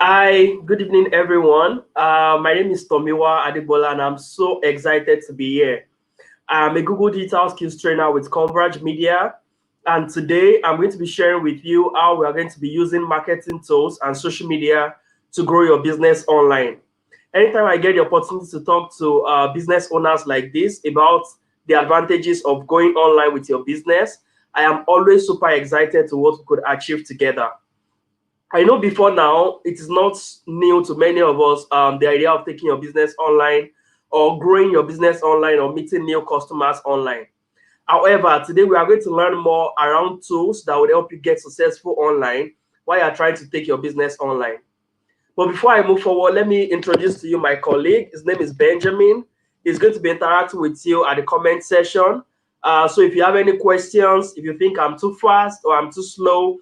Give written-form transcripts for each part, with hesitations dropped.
Hi, good evening, everyone. My name is Tomiwa Adebola, and I'm so excited to be here. I'm a Google Digital Skills Trainer with Converge Media, and today I'm going to be sharing with you how we are going to be using marketing tools and social media to grow your business online. Anytime I get the opportunity to talk to business owners like this about the advantages of going online with your business, I am always super excited to what we could achieve together. I know before now, it is not new to many of us, the idea of taking your business online or growing your business online or meeting new customers online. However, today we are going to learn more around tools that would help you get successful online while you're trying to take your business online. But before I move forward, let me introduce to you my colleague. His name is Benjamin. He's going to be interacting with you at the comment section. So if you have any questions, if you think I'm too fast or I'm too slow,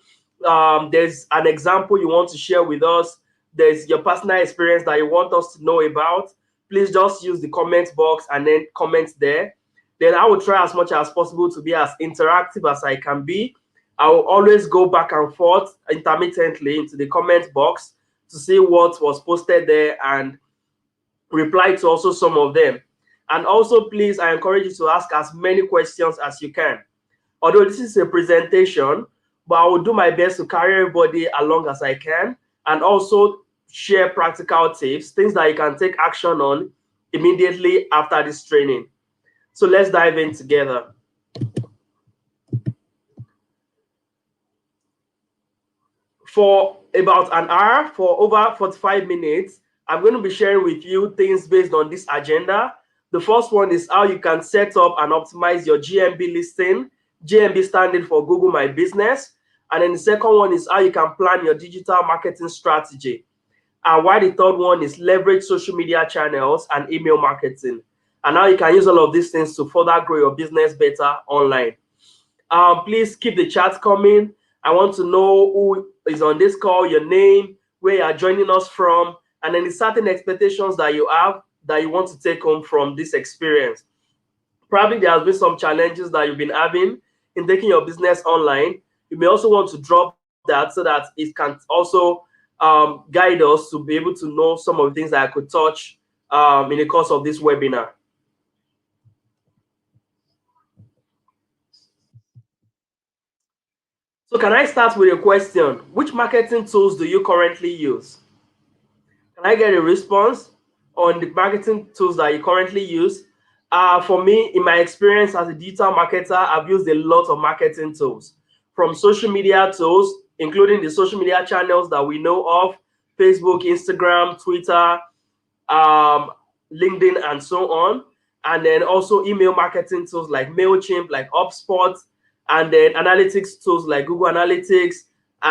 there's an example you want to share with us, there's your personal experience that you want us to know about, please just use the comment box and then comment there. Then I will try as much as possible to be as interactive as I can be. I will always go back and forth intermittently into the comment box to see what was posted there and reply to also some of them. And also, please, I encourage you to ask as many questions as you can. Although this is a presentation, but I will do my best to carry everybody along as I can and also share practical tips, things that you can take action on immediately after this training. So let's dive in together. For about an hour, for over 45 minutes, I'm going to be sharing with you things based on this agenda. The first one is how you can set up and optimize your GMB listing, GMB standing for Google My Business. And then the second one is how you can plan your digital marketing strategy. And why the third one is leverage social media channels and email marketing. And how you can use all of these things to further grow your business better online. Please keep the chat coming. I want to know who is on this call, your name, where you are joining us from, and then the certain expectations that you have that you want to take home from this experience. Probably there has been some challenges that you've been having in taking your business online. You may also want to drop that so that it can also guide us to be able to know some of the things that I could touch in the course of this webinar. So can I start with a question? Which marketing tools do you currently use? Can I get a response on the marketing tools that you currently use? For me, in my experience as a digital marketer, I've used a lot of marketing tools, from social media tools, including the social media channels that we know of, Facebook, Instagram, Twitter, LinkedIn, and so on. And then also email marketing tools like MailChimp, like HubSpot, and then analytics tools like Google Analytics,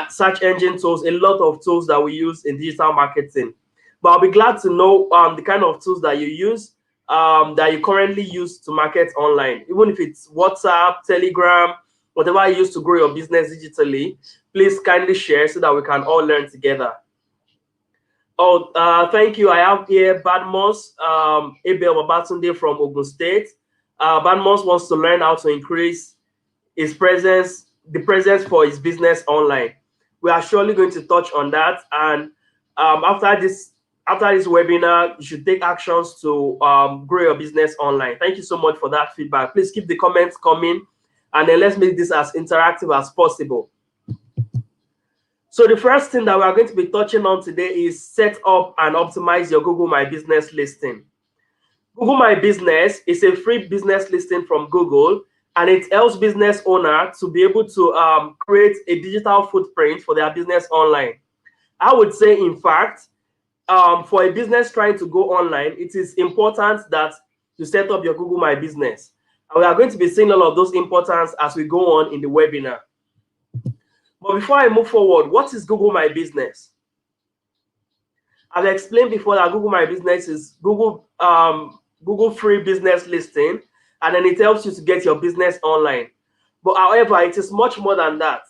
search engine tools, a lot of tools that we use in digital marketing. But I'll be glad to know the kind of tools that you use, that you currently use to market online. Even if it's WhatsApp, Telegram, whatever you use to grow your business digitally, please kindly share so that we can all learn together. Oh, thank you. I have here Badmos Abel Babatunde from Ogun State. Badmos wants to learn how to increase his presence, the presence for his business online. We are surely going to touch on that. And after this webinar, you should take actions to grow your business online. Thank you so much for that feedback. Please keep the comments coming, and then let's make this as interactive as possible. So the first thing that we are going to be touching on today is set up and optimize your Google My Business listing. Google My Business is a free business listing from Google, and it helps business owners to be able to create a digital footprint for their business online. I would say, in fact, for a business trying to go online, it is important that you set up your Google My Business. And we are going to be seeing all of those importance as we go on in the webinar. But before I move forward, what is Google My Business? I've explained before that Google My Business is Google free business listing, and then it helps you to get your business online. But however, it is much more than that.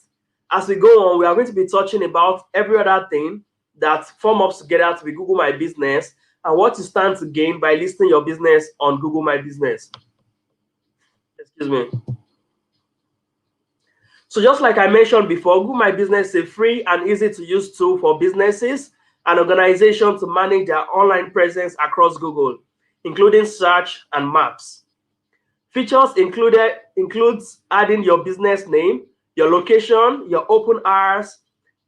As we go on, we are going to be touching about every other thing that form up together to be Google My Business and what you stand to gain by listing your business on Google My Business. Excuse me. So just like I mentioned before, Google My Business is a free and easy to use tool for businesses and organizations to manage their online presence across Google, including search and maps. Features includes adding your business name, your location, your open hours,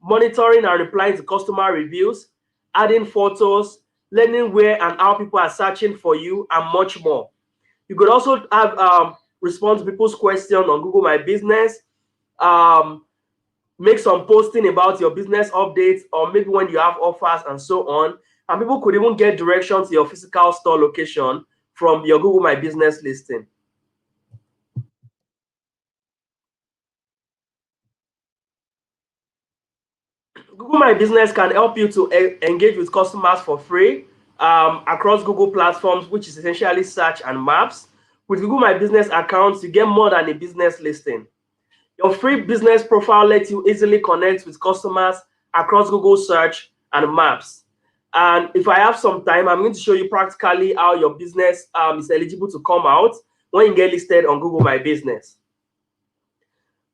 monitoring and replying to customer reviews, adding photos, learning where and how people are searching for you, and much more. You could also have respond to people's questions on Google My Business, make some posting about your business updates, or maybe when you have offers and so on. And people could even get directions to your physical store location from your Google My Business listing. Google My Business can help you to engage with customers for free across Google platforms, which is essentially search and maps. With Google My Business accounts, you get more than a business listing. Your free business profile lets you easily connect with customers across Google search and maps. And if I have some time, I'm going to show you practically how your business is eligible to come out when you get listed on Google My Business.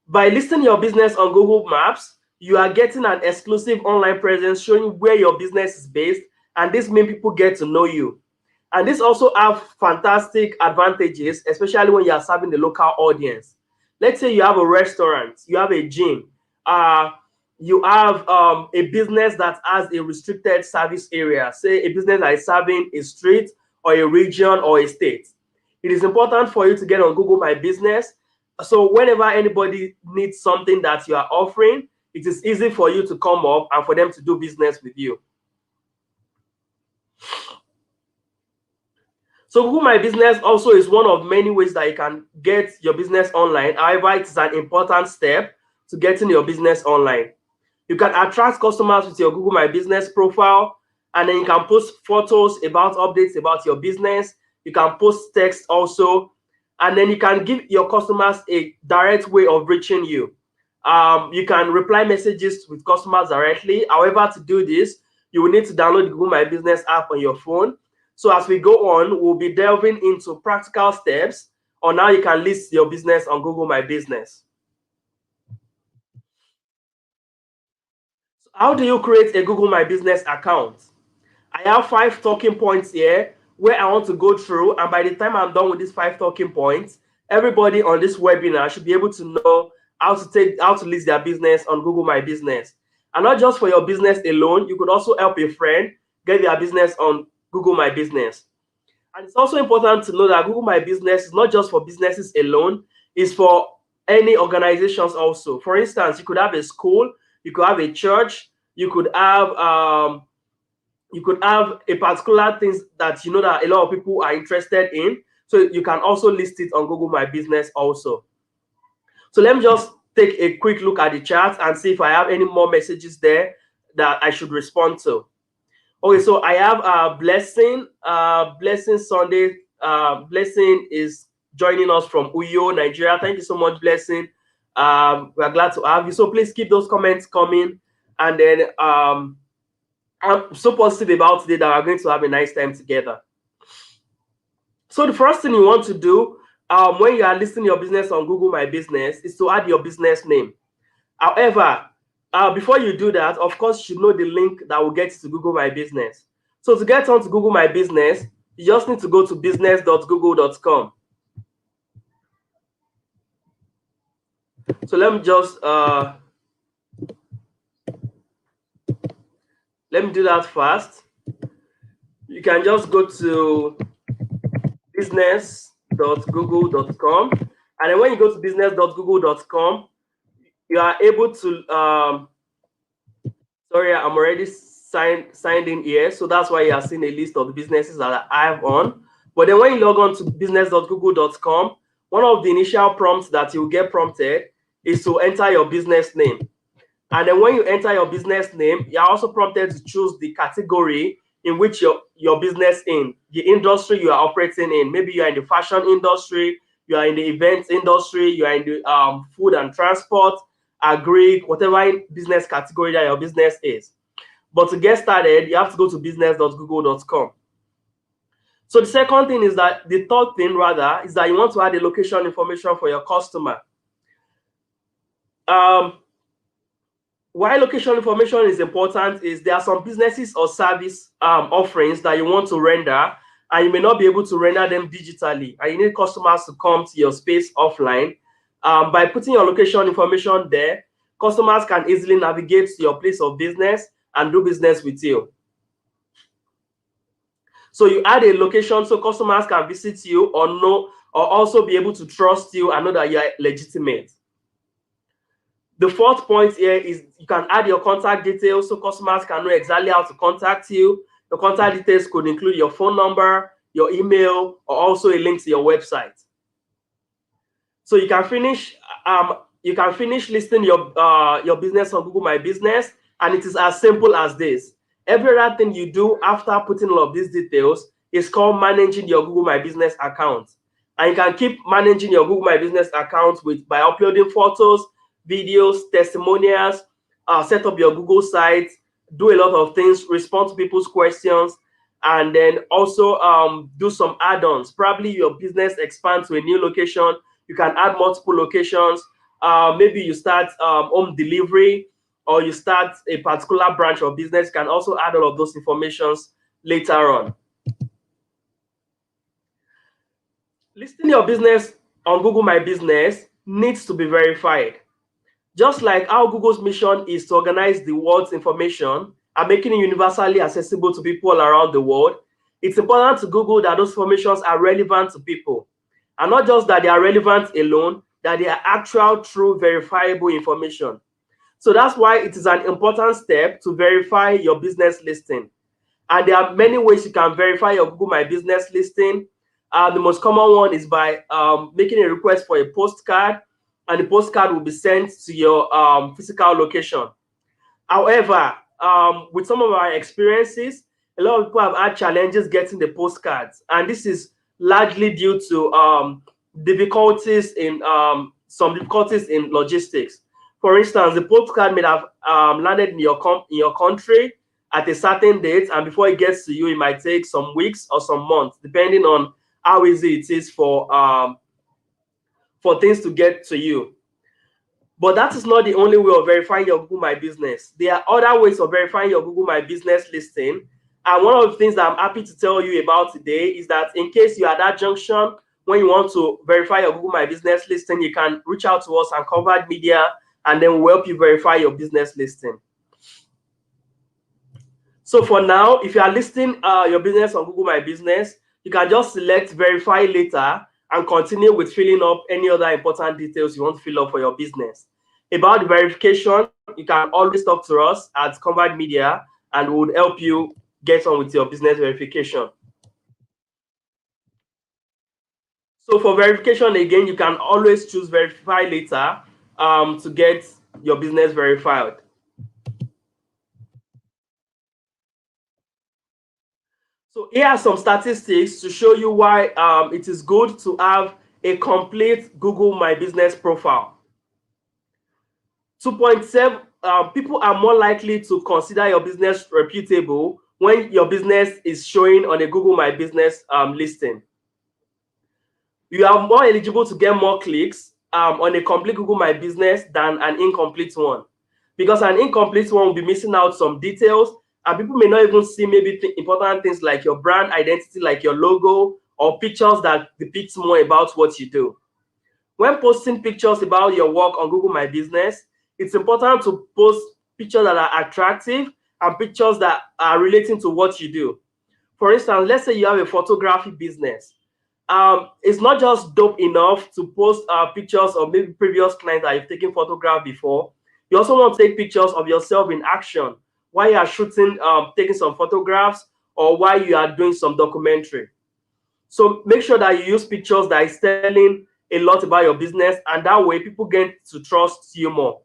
By listing your business on Google Maps, you are getting an exclusive online presence showing where your business is based, and this means people get to know you. And this also have fantastic advantages, especially when you are serving the local audience. Let's say you have a restaurant, you have a gym, you have a business that has a restricted service area, say a business that is serving a street or a region or a state. It is important for you to get on Google My Business. So whenever anybody needs something that you are offering, it is easy for you to come up and for them to do business with you. So Google My Business also is one of many ways that you can get your business online. However, it is an important step to getting your business online. You can attract customers with your Google My Business profile, and then you can post photos about updates about your business. You can post text also, and then you can give your customers a direct way of reaching you. You can reply messages with customers directly. However, to do this, you will need to download the Google My Business app on your phone. So as we go on, we'll be delving into practical steps on how you can list your business on Google My Business. So how do you create a Google My Business account? I have 5 talking points here where I want to go through, and by the time I'm done with these 5 talking points, everybody on this webinar should be able to know how to list their business on Google My Business. And not just for your business alone, you could also help a friend get their business on Google My Business. And it's also important to know that Google My Business is not just for businesses alone, it's for any organizations also. For instance, you could have a school, you could have a church, you could have a particular things that you know that a lot of people are interested in. So you can also list it on Google My Business also. So let me just take a quick look at the chat and see if I have any more messages there that I should respond to. Okay, so I have Blessing. Blessing Sunday. Blessing is joining us from Uyo, Nigeria. Thank you so much, Blessing. We are glad to have you. So please keep those comments coming. And then I'm so positive about today that we're going to have a nice time together. So the first thing you want to do when you are listing your business on Google My Business is to add your business name. However, before you do that, of course, you should know the link that will get you to Google My Business. So to get onto Google My Business, you just need to go to business.google.com. So let me just let me do that fast. You can just go to business.google.com, and then when you go to business.google.com, you are able to sorry, I'm already signed in here, so that's why you are seeing a list of the businesses that I have on. But then when you log on to business.google.com, one of the initial prompts that you'll get prompted is to enter your business name. And then when you enter your business name, you're also prompted to choose the category in which your business in, the industry you are operating in. Maybe you are in the fashion industry, you are in the events industry, you are in the food and transport, agri, whatever business category that your business is. But to get started, you have to go to business.google.com. So the second thing is that, the third thing rather, is that you want to add the location information for your customer. Why location information is important is there are some businesses or service offerings that you want to render, and you may not be able to render them digitally, and you need customers to come to your space offline. By putting your location information there, customers can easily navigate to your place of business and do business with you. So you add a location so customers can visit you or know, or also be able to trust you and know that you are legitimate. The fourth point here is you can add your contact details so customers can know exactly how to contact you. Your contact details could include your phone number, your email, or also a link to your website. So you can finish listing your business on Google My Business, and it is as simple as this. Every other thing you do after putting all of these details is called managing your Google My Business account. And you can keep managing your Google My Business account by uploading photos, videos, testimonials, set up your Google site, do a lot of things, respond to people's questions, and then also do some add-ons. Probably your business expands to a new location. You can add multiple locations. Maybe you start home delivery, or you start a particular branch of business. You can also add all of those informations later on. Listing your business on Google My Business needs to be verified. Just like how Google's mission is to organize the world's information and making it universally accessible to people around the world, it's important to Google that those informations are relevant to people. And not just that they are relevant alone, that they are actual, true, verifiable information. So that's why it is an important step to verify your business listing. And there are many ways you can verify your Google My Business listing. The most common one is by making a request for a postcard, and the postcard will be sent to your physical location. However, with some of our experiences, a lot of people have had challenges getting the postcards, and this is largely due to difficulties in logistics. For instance, the postcard may have landed in your country at a certain date, and before it gets to you, it might take some weeks or some months, depending on how easy it is for things to get to you. But that is not the only way of verifying your Google My Business. There are other ways of verifying your Google My Business listing. And one of the things that I'm happy to tell you about today is that in case you're at that junction, when you want to verify your Google My Business listing, you can reach out to us and Covered Media, and then we'll help you verify your business listing. So for now, if you are listing your business on Google My Business, you can just select Verify Later and continue with filling up any other important details you want to fill up for your business. About the verification, you can always talk to us at Covered Media, and we would help you get on with your business verification. So for verification, again, you can always choose Verify Later to get your business verified. So here are some statistics to show you why it is good to have a complete Google My Business profile. 2.7, people are more likely to consider your business reputable when your business is showing on a Google My Business listing. You are more eligible to get more clicks on a complete Google My Business than an incomplete one, because an incomplete one will be missing out some details, and people may not even see maybe important things like your brand identity, like your logo, or pictures that depict more about what you do. When posting pictures about your work on Google My Business, it's important to post pictures that are attractive and pictures that are relating to what you do. For instance, let's say you have a photography business. It's not just dope enough to post pictures of maybe previous clients that you've taken photographs before. You also want to take pictures of yourself in action while you are shooting, taking some photographs, or while you are doing some documentary. So make sure that you use pictures that is telling a lot about your business, and that way people get to trust you more.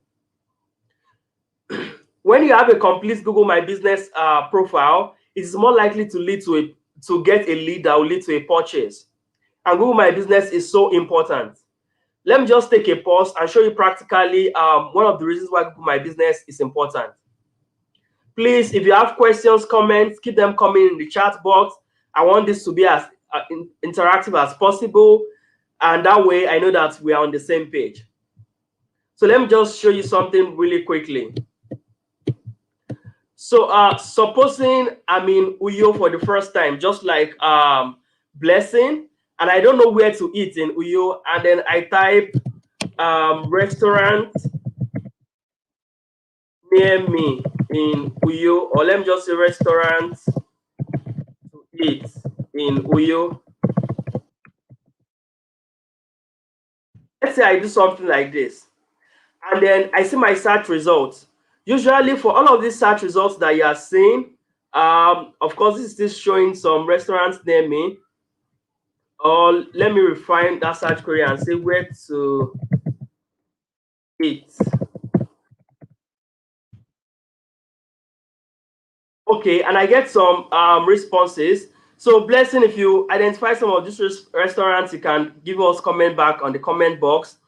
When you have a complete Google My Business profile, it is more likely to lead to get a lead that will lead to a purchase. And Google My Business is so important. Let me just take a pause and show you practically one of the reasons why Google My Business is important. Please, if you have questions, comments, keep them coming in the chat box. I want this to be as interactive as possible, and that way I know that we are on the same page. So let me just show you something really quickly. So supposing I'm in Uyo for the first time, just like Blessing, and I don't know where to eat in Uyo, and then I type restaurant near me in Uyo, or let me just say restaurant to eat in Uyo. Let's say I do something like this, and then I see my search results. Usually for all of these search results that you are seeing, of course, this is still showing some restaurants near me. Or let me refine that search query and say where to eat. Okay, and I get some responses. So Blessing, if you identify some of these restaurants, you can give us comment back on the comment box.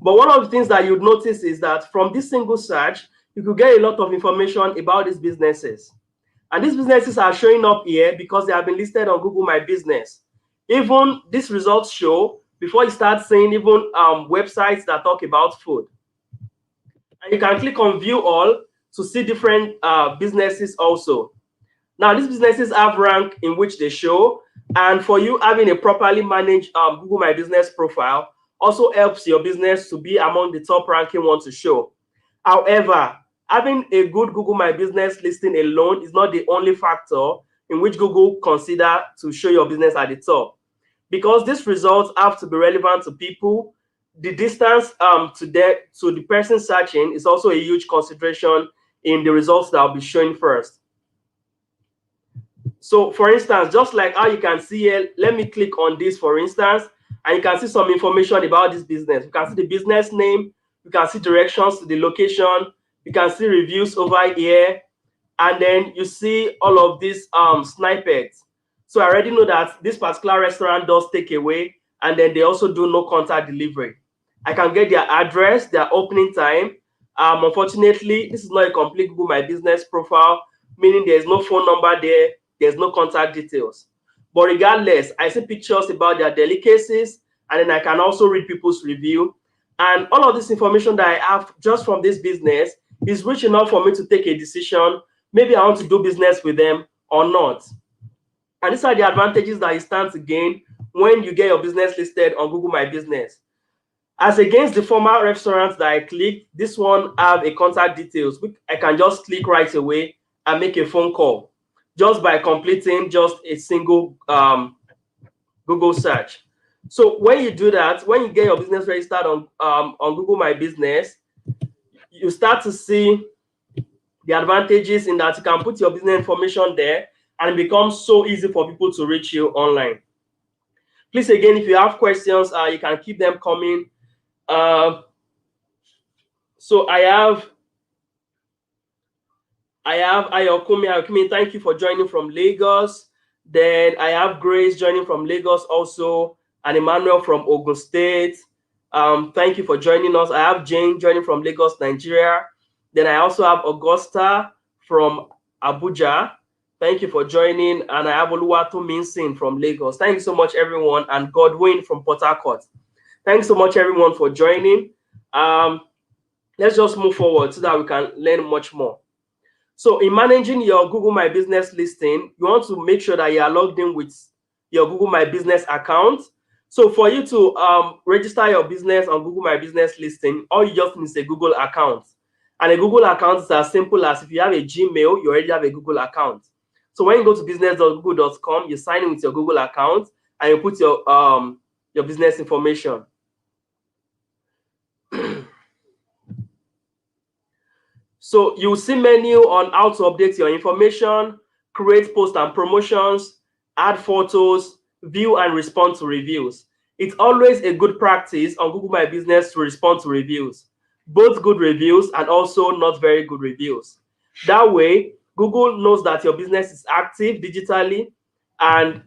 But one of the things that you'd notice is that from this single search, you could get a lot of information about these businesses. And these businesses are showing up here because they have been listed on Google My Business. Even these results show, before you start seeing even websites that talk about food. And you can click on view all to see different businesses also. Now, these businesses have rank in which they show, and for you having a properly managed Google My Business profile also helps your business to be among the top ranking ones to show. However, having a good Google My Business listing alone is not the only factor in which Google consider to show your business at the top, because these results have to be relevant to people. The distance to the person searching is also a huge consideration in the results that I'll be showing first. So for instance, just like how you can see here, let me click on this for instance, and you can see some information about this business. You can see the business name, you can see directions to the location, you can see reviews over here, and then you see all of these snippets. So I already know that this particular restaurant does takeaway, and then they also do no contact delivery. I can get their address, their opening time. Unfortunately, this is not a complete Google My Business profile, meaning there's no phone number there, there's no contact details. But regardless, I see pictures about their delicacies, and then I can also read people's review. And all of this information that I have just from this business is rich enough for me to take a decision. Maybe I want to do business with them or not. And these are the advantages that you stand to gain when you get your business listed on Google My Business. As against the former restaurants that I clicked, this one have a contact details, which I can just click right away and make a phone call just by completing just a single Google search. So when you do that, when you get your business registered on Google My Business, you start to see the advantages in that you can put your business information there, and it becomes so easy for people to reach you online. Please, again, if you have questions, you can keep them coming. So I have Ayokumi, thank you for joining from Lagos. Then I have Grace joining from Lagos also, and Emmanuel from Ogun State. Thank you for joining us. I have Jane joining from Lagos, Nigeria. Then I also have Augusta from Abuja. Thank you for joining. And I have Oluwatu Minsin from Lagos. Thank you so much, everyone. And Godwin from Port Harcourt. Thanks so much, everyone, for joining. Let's just move forward so that we can learn much more. So in managing your Google My Business listing, you want to make sure that you are logged in with your Google My Business account. So for you to register your business on Google My Business listing, all you just need is a Google account. And a Google account is as simple as if you have a Gmail, you already have a Google account. So when you go to business.google.com, you sign in with your Google account and you put your business information. So you'll see menu on how to update your information, create posts and promotions, add photos, view and respond to reviews. It's always a good practice on Google My Business to respond to reviews, both good reviews and also not very good reviews. That way, Google knows that your business is active digitally, and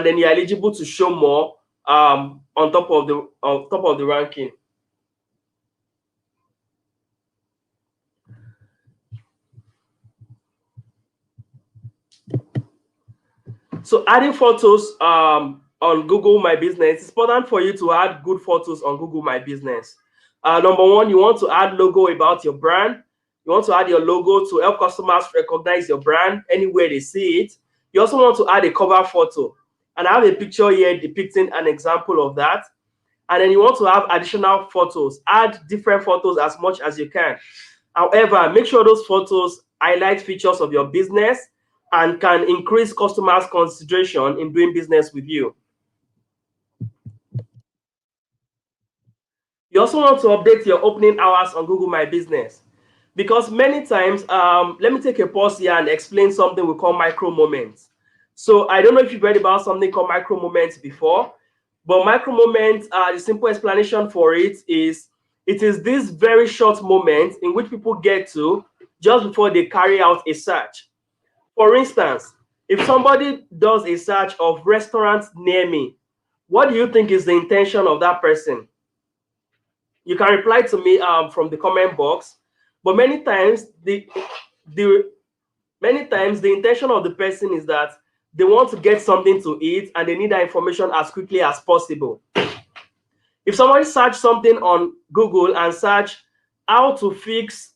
then you're eligible to show more on top of the ranking. So adding photos on on Google My Business, it's important for you to add good photos on Google My Business. Number one, you want to add logo about your brand. You want to add your logo to help customers recognize your brand anywhere they see it. You also want to add a cover photo. And I have a picture here depicting an example of that. And then you want to have additional photos. Add different photos as much as you can. However, make sure those photos highlight features of your business and can increase customers' consideration in doing business with you. You also want to update your opening hours on Google My Business, because many times, let me take a pause here and explain something we call micro moments. So I don't know if you've read about something called micro moments before, but micro moments, the simple explanation for it is this very short moment in which people get to just before they carry out a search. For instance, if somebody does a search of restaurants near me, what do you think is the intention of that person? You can reply to me from the comment box. But many times the intention of the person is that they want to get something to eat and they need that information as quickly as possible. If somebody search something on Google and search how to fix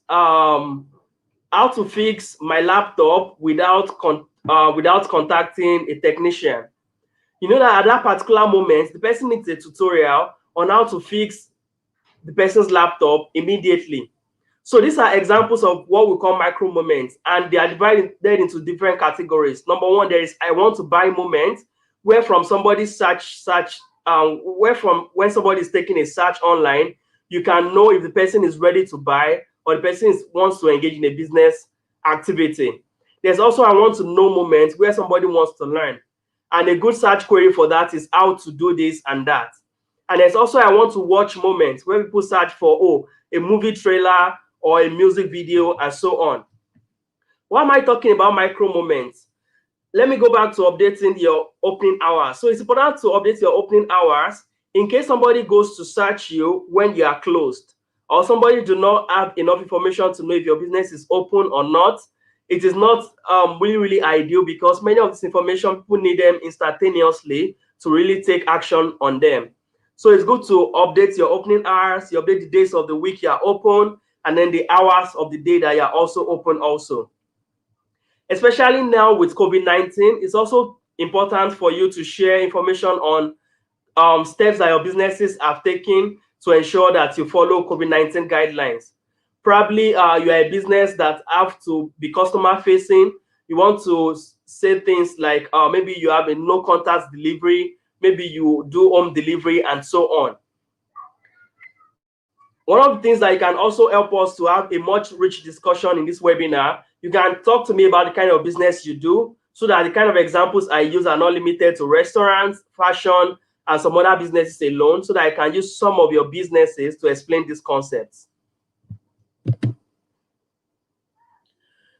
my laptop without contacting a technician, you know that at that particular moment the person needs a tutorial on how to fix the person's laptop immediately. So these are examples of what we call micro moments, and they are divided into different categories. Number one, there is I want to buy moment, where from somebody's when somebody is taking a search online, you can know if the person is ready to buy or the person wants to engage in a business activity. There's also I want to know moment, where somebody wants to learn, and a good search query for that is how to do this and that. And there's also I want to watch moments, where people search for a movie trailer or a music video and so on. Why am I talking about micro moments? Let me go back to updating your opening hours. So it's important to update your opening hours in case somebody goes to search you when you are closed, or somebody do not have enough information to know if your business is open or not. It is not really ideal, because many of this information people need them instantaneously to really take action on them. So it's good to update your opening hours. You update the days of the week you are open, and then the hours of the day that you are also open also. Especially now with COVID-19, it's also important for you to share information on steps that your businesses have taken to ensure that you follow COVID-19 guidelines. Probably you are a business that have to be customer facing. You want to say things like maybe you have a no contact delivery, maybe you do home delivery and so on. One of the things that you can also help us to have a much rich discussion in this webinar, you can talk to me about the kind of business you do, so that the kind of examples I use are not limited to restaurants, fashion, and some other businesses alone, so that I can use some of your businesses to explain these concepts.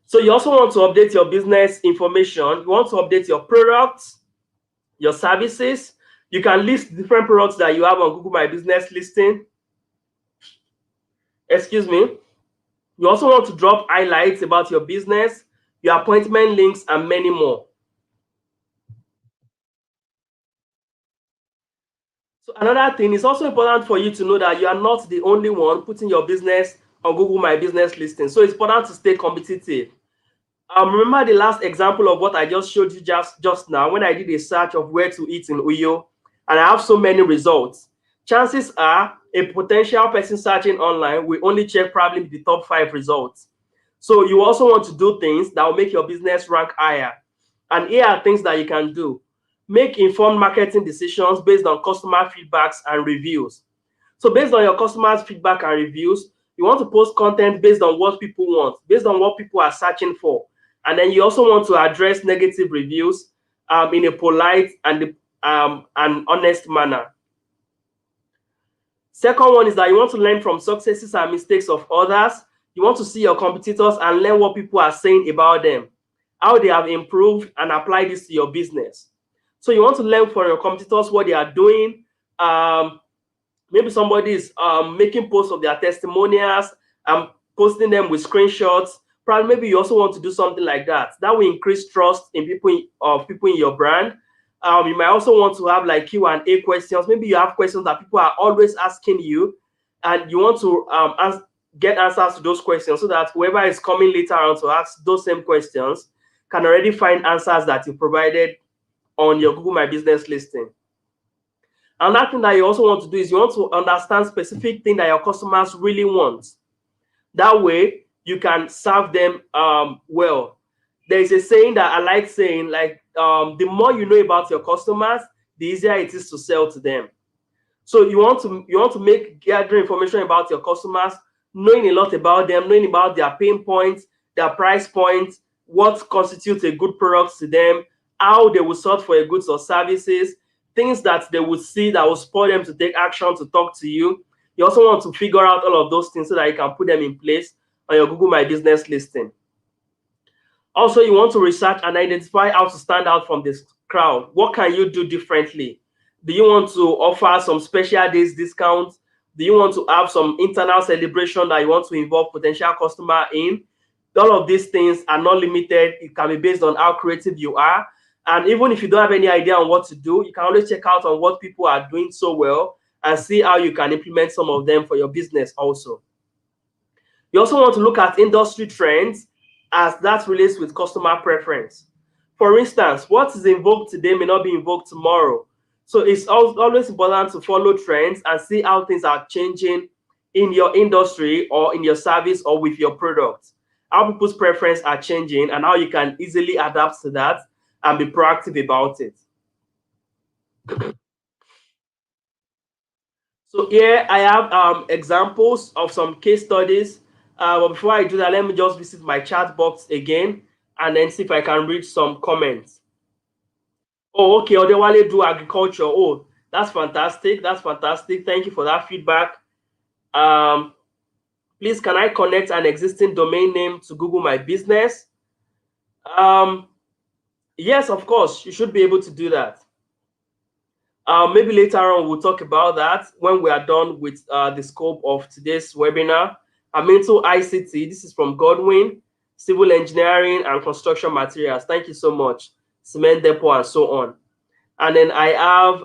So you also want to update your business information. You want to update your products, your services. You can list different products that you have on Google My Business listing. Excuse me. You also want to drop highlights about your business, your appointment links, and many more. So another thing, it's also important for you to know that you are not the only one putting your business on Google My Business listing. So it's important to stay competitive. Remember the last example of what I just showed you just now, when I did a search of where to eat in Uyo, and I have so many results. Chances are a potential person searching online will only check probably the top 5 results. So you also want to do things that will make your business rank higher. And here are things that you can do. Make informed marketing decisions based on customer feedbacks and reviews. So based on your customers' feedback and reviews, you want to post content based on what people want, based on what people are searching for. And then you also want to address negative reviews in a polite and honest manner. Second one is that you want to learn from successes and mistakes of others. You want to see your competitors and learn what people are saying about them, how they have improved, and apply this to your business. So you want to learn from your competitors what they are doing. Maybe somebody is making posts of their testimonials and posting them with screenshots. Probably maybe you also want to do something like that. That will increase trust in people in your brand, You might also want to have like Q&A questions. Maybe you have questions that people are always asking you, and you want to get answers to those questions so that whoever is coming later on to ask those same questions can already find answers that you provided on your Google My Business listing. Another thing that you also want to do is you want to understand specific thing that your customers really want. That way, you can serve them well. There is a saying that I like saying, like, the more you know about your customers, the easier it is to sell to them. So you want to make gather information about your customers, knowing a lot about them, knowing about their pain points, their price points, what constitutes a good product to them, how they will sort for your goods or services, things that they will see that will spur them to take action to talk to you. You also want to figure out all of those things so that you can put them in place on your Google My Business listing. Also, you want to research and identify how to stand out from this crowd. What can you do differently? Do you want to offer some special days discounts? Do you want to have some internal celebration that you want to involve potential customer in? All of these things are not limited. It can be based on how creative you are. And even if you don't have any idea on what to do, you can always check out on what people are doing so well and see how you can implement some of them for your business also. You also want to look at industry trends as that relates with customer preference. For instance, what is in vogue today may not be in vogue tomorrow. So it's always important to follow trends and see how things are changing in your industry or in your service or with your product. How people's preferences are changing and how you can easily adapt to that and be proactive about it. So here I have examples of some case studies. But before I do that, let me just visit my chat box again and then see if I can read some comments. Oh, okay, Odewale do agriculture. Oh, that's fantastic. That's fantastic. Thank you for that feedback. Please, can I connect an existing domain name to Google My Business? Yes, of course, you should be able to do that. Maybe later on we'll talk about that when we are done with the scope of today's webinar. I'm into ICT. This is from Godwin, Civil Engineering and Construction Materials. Thank you so much. Cement depot and so on. And then I have,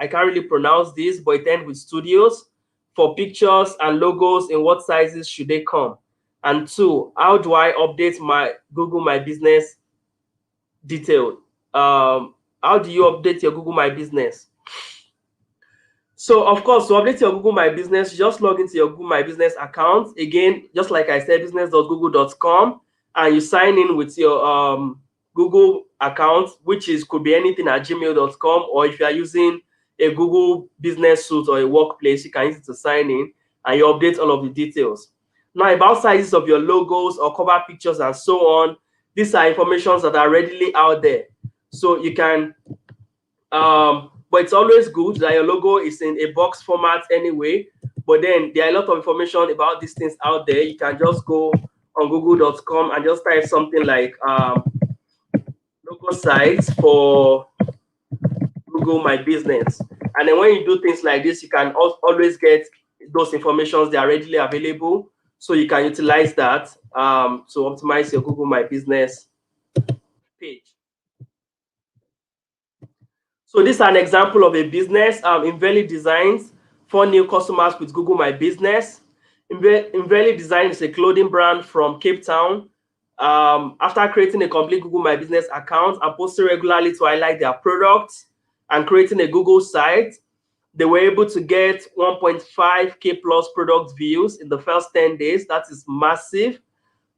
I can't really pronounce this, but it ends with studios. For pictures and logos, in what sizes should they come? And 2, how do I update my Google My Business detail? How do you update your Google My Business? So, of course, to update your Google My Business, you just log into your Google My Business account. Again, just like I said, business.google.com, and you sign in with your Google account, which could be anything at gmail.com, or if you are using a Google Business Suite or a workplace, you can use it to sign in, and you update all of the details. Now, about sizes of your logos or cover pictures and so on, these are informations that are readily out there. So you can, but it's always good that your logo is in a box format anyway. But then there are a lot of information about these things out there. You can just go on google.com and just type something like logo sites for Google My Business. And then when you do things like this, you can always get those informations. They are readily available. So you can utilize that to optimize your Google My Business page. So this is an example of a business, Inveli Designs, for new customers with Google My Business. Inveli Design is a clothing brand from Cape Town. After creating a complete Google My Business account and posting regularly to highlight their products and creating a Google site, they were able to get 1.5K plus product views in the first 10 days. That is massive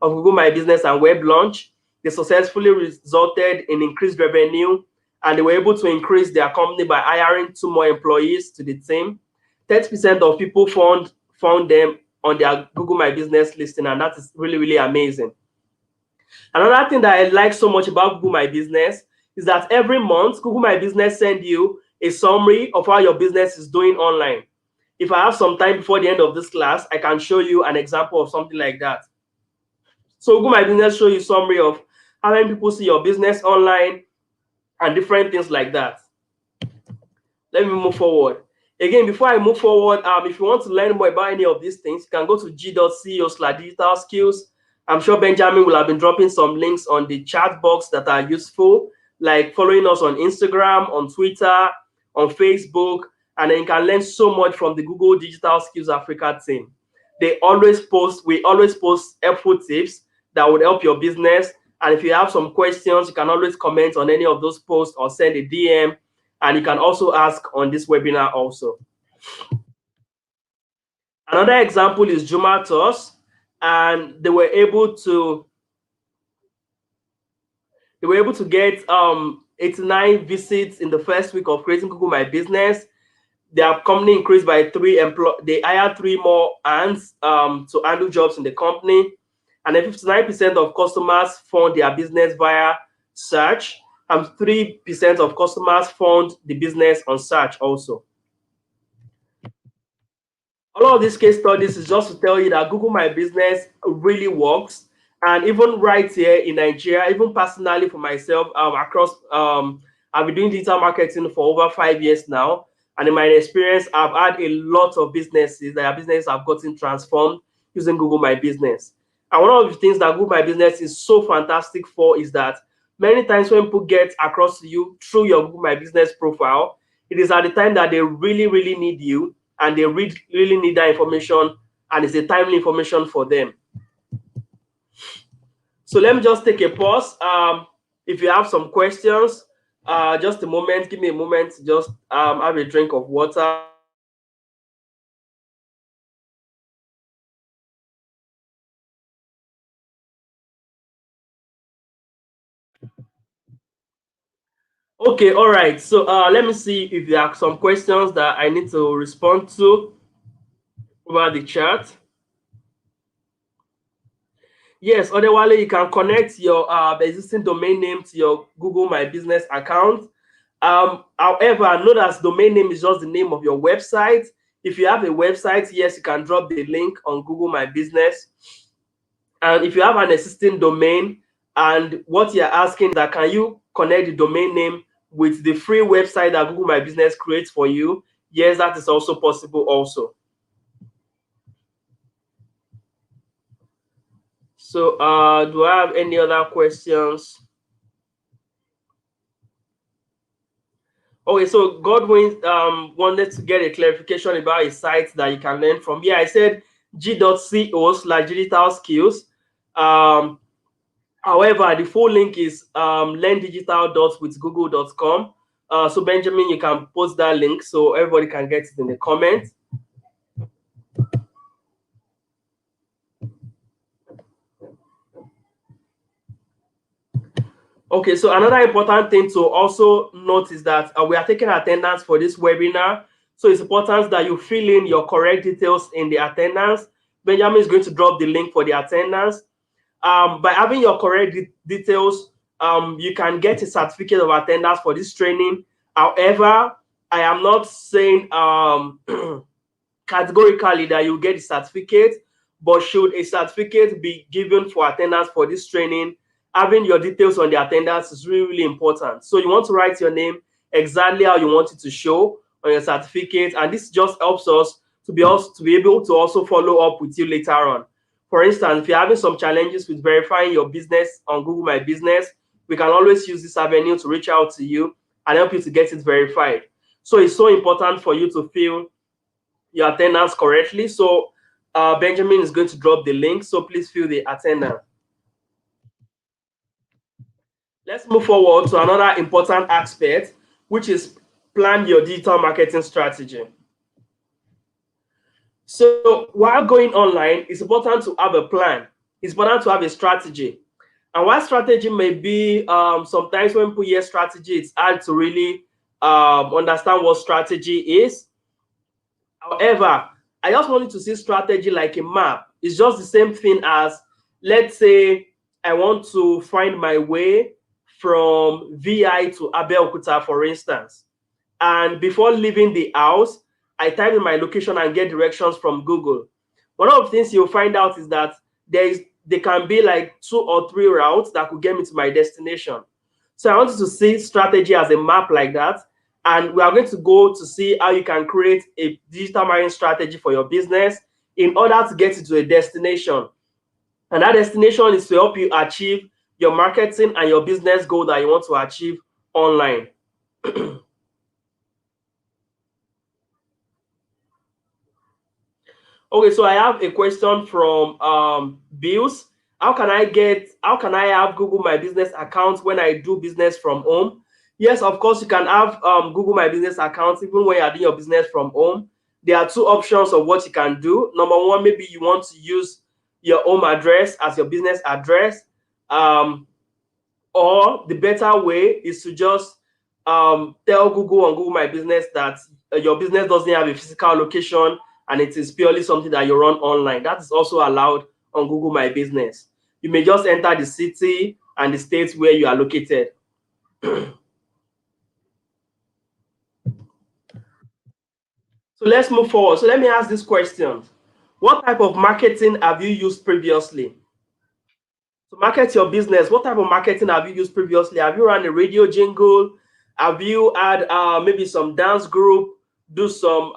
of Google My Business and web launch. They successfully resulted in increased revenue, and they were able to increase their company by hiring 2 more employees to the team. 30% of people found them on their Google My Business listing, and that is really, really amazing. Another thing that I like so much about Google My Business is that every month, Google My Business sends you a summary of how your business is doing online. If I have some time before the end of this class, I can show you an example of something like that. So Google My Business shows you a summary of how many people see your business online and different things like that. Let me move forward. Again, before I move forward, if you want to learn more about any of these things, you can go to g.co/digital skills. I'm sure Benjamin will have been dropping some links on the chat box that are useful like following us on Instagram, on Twitter, on Facebook, and then you can learn so much from the Google Digital Skills Africa team. We always post helpful tips that would help your business. And if you have some questions, you can always comment on any of those posts or send a DM. And you can also ask on this webinar also. Another example is Jumatos, and they were able to get 89 visits in the first week of creating Google My Business. Their company increased by 3 employees. They hired 3 more hands to handle jobs in the company. And then 59% of customers found their business via search, and 3% of customers found the business on search also. All of these case studies is just to tell you that Google My Business really works. And even right here in Nigeria, even personally for myself, I've been doing digital marketing for over 5 years now. And in my experience, I've had a lot of businesses have gotten transformed using Google My Business. And one of the things that Google My Business is so fantastic for is that many times when people get across to you through your Google My Business profile, it is at the time that they really, really need you, and they really need that information, and it's a timely information for them. So let me just take a pause. If you have some questions, just a moment, give me a moment to just have a drink of water. Okay, all right. So let me see if there are some questions that I need to respond to over the chat. Yes, otherwise you can connect your existing domain name to your Google My Business account. However, note domain name is just the name of your website. If you have a website, yes, you can drop the link on Google My Business. And if you have an existing domain, and what you're asking that can you connect the domain name with the free website that Google My Business creates for you, yes, that is also possible also. So do I have any other questions? Okay, so Godwin wanted to get a clarification about a site that you can learn from. Yeah, I said g.co/digital skills. However, the full link is learndigital.withgoogle.com. So Benjamin, you can post that link so everybody can get it in the comments. Okay, so another important thing to also note is that we are taking attendance for this webinar. So it's important that you fill in your correct details in the attendance. Benjamin is going to drop the link for the attendance. By having your correct details, you can get a certificate of attendance for this training. However, I am not saying categorically that you get a certificate, but should a certificate be given for attendance for this training, having your details on the attendance is really, really important. So you want to write your name exactly how you want it to show on your certificate, and this just helps us to be able to also follow up with you later on. For instance, if you're having some challenges with verifying your business on Google My Business, we can always use this avenue to reach out to you and help you to get it verified. So it's so important for you to fill your attendance correctly. So Benjamin is going to drop the link, so please fill the attendance. Let's move forward to another important aspect, which is plan your digital marketing strategy. So while going online, it's important to have a plan. It's important to have a strategy. And while strategy may be, sometimes when people hear strategy, it's hard to really understand what strategy is. However, I just wanted to see strategy like a map. It's just the same thing as, let's say, I want to find my way from VI to Abeokuta, for instance. And before leaving the house, I type in my location and get directions from Google. One of the things you'll find out is that there can be like 2 or 3 routes that could get me to my destination. So I wanted to see strategy as a map like that. And we are going to go to see how you can create a digital marketing strategy for your business in order to get you to a destination. And that destination is to help you achieve your marketing and your business goal that you want to achieve online. Okay, so I have a question from Bills. How can I have Google My Business account when I do business from home? Yes, of course, you can have Google My Business account even when you're doing your business from home. There are two options of what you can do. Number one, maybe you want to use your home address as your business address. Or the better way is to just tell Google on Google My Business that your business doesn't have a physical location and it is purely something that you run online. That is also allowed on Google My Business. You may just enter the city and the state where you are located. So let's move forward. So let me ask this question. What type of marketing have you used previously? To market your business, what type of marketing have you used previously? Have you run a radio jingle? Have you had maybe some dance group do some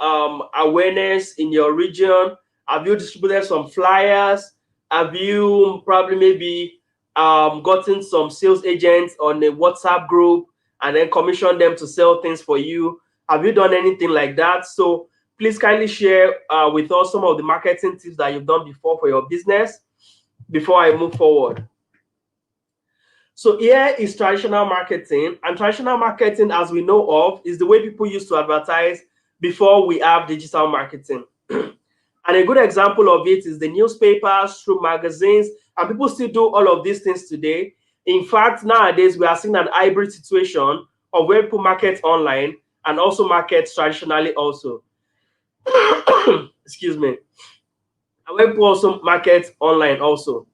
awareness in your region? Have you distributed some flyers? Have you probably maybe gotten some sales agents on a WhatsApp group and then commissioned them to sell things for you? Have you done anything like that? So please kindly share with us some of the marketing tips that you've done before for your business before I move forward. So here is traditional marketing, and traditional marketing, as we know of, is the way people used to advertise before we have digital marketing. And a good example of it is the newspapers, through magazines, and people still do all of these things today. In fact, nowadays we are seeing an hybrid situation of where people market online and also market traditionally also. Excuse me. And where people also market online also.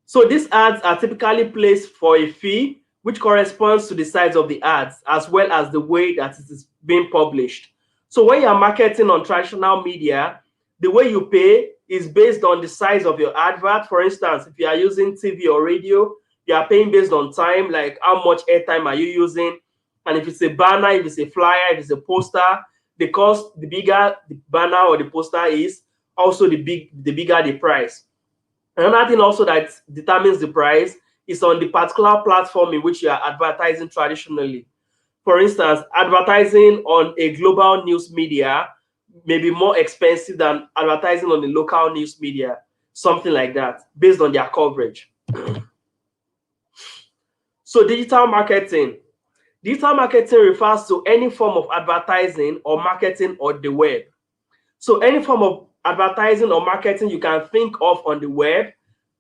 So these ads are typically placed for a fee, which corresponds to the size of the ads, as well as the way that it is being published. So when you're marketing on traditional media, the way you pay is based on the size of your advert. For instance, if you are using TV or radio, you are paying based on time, like how much airtime are you using. And if it's a banner, if it's a flyer, if it's a poster, the cost, the bigger the banner or the poster is, also the bigger the price. Another thing also that determines the price is on the particular platform in which you are advertising traditionally. For instance, advertising on a global news media may be more expensive than advertising on the local news media, something like that, based on their coverage. So digital marketing. Digital marketing refers to any form of advertising or marketing on the web. So any form of advertising or marketing you can think of on the web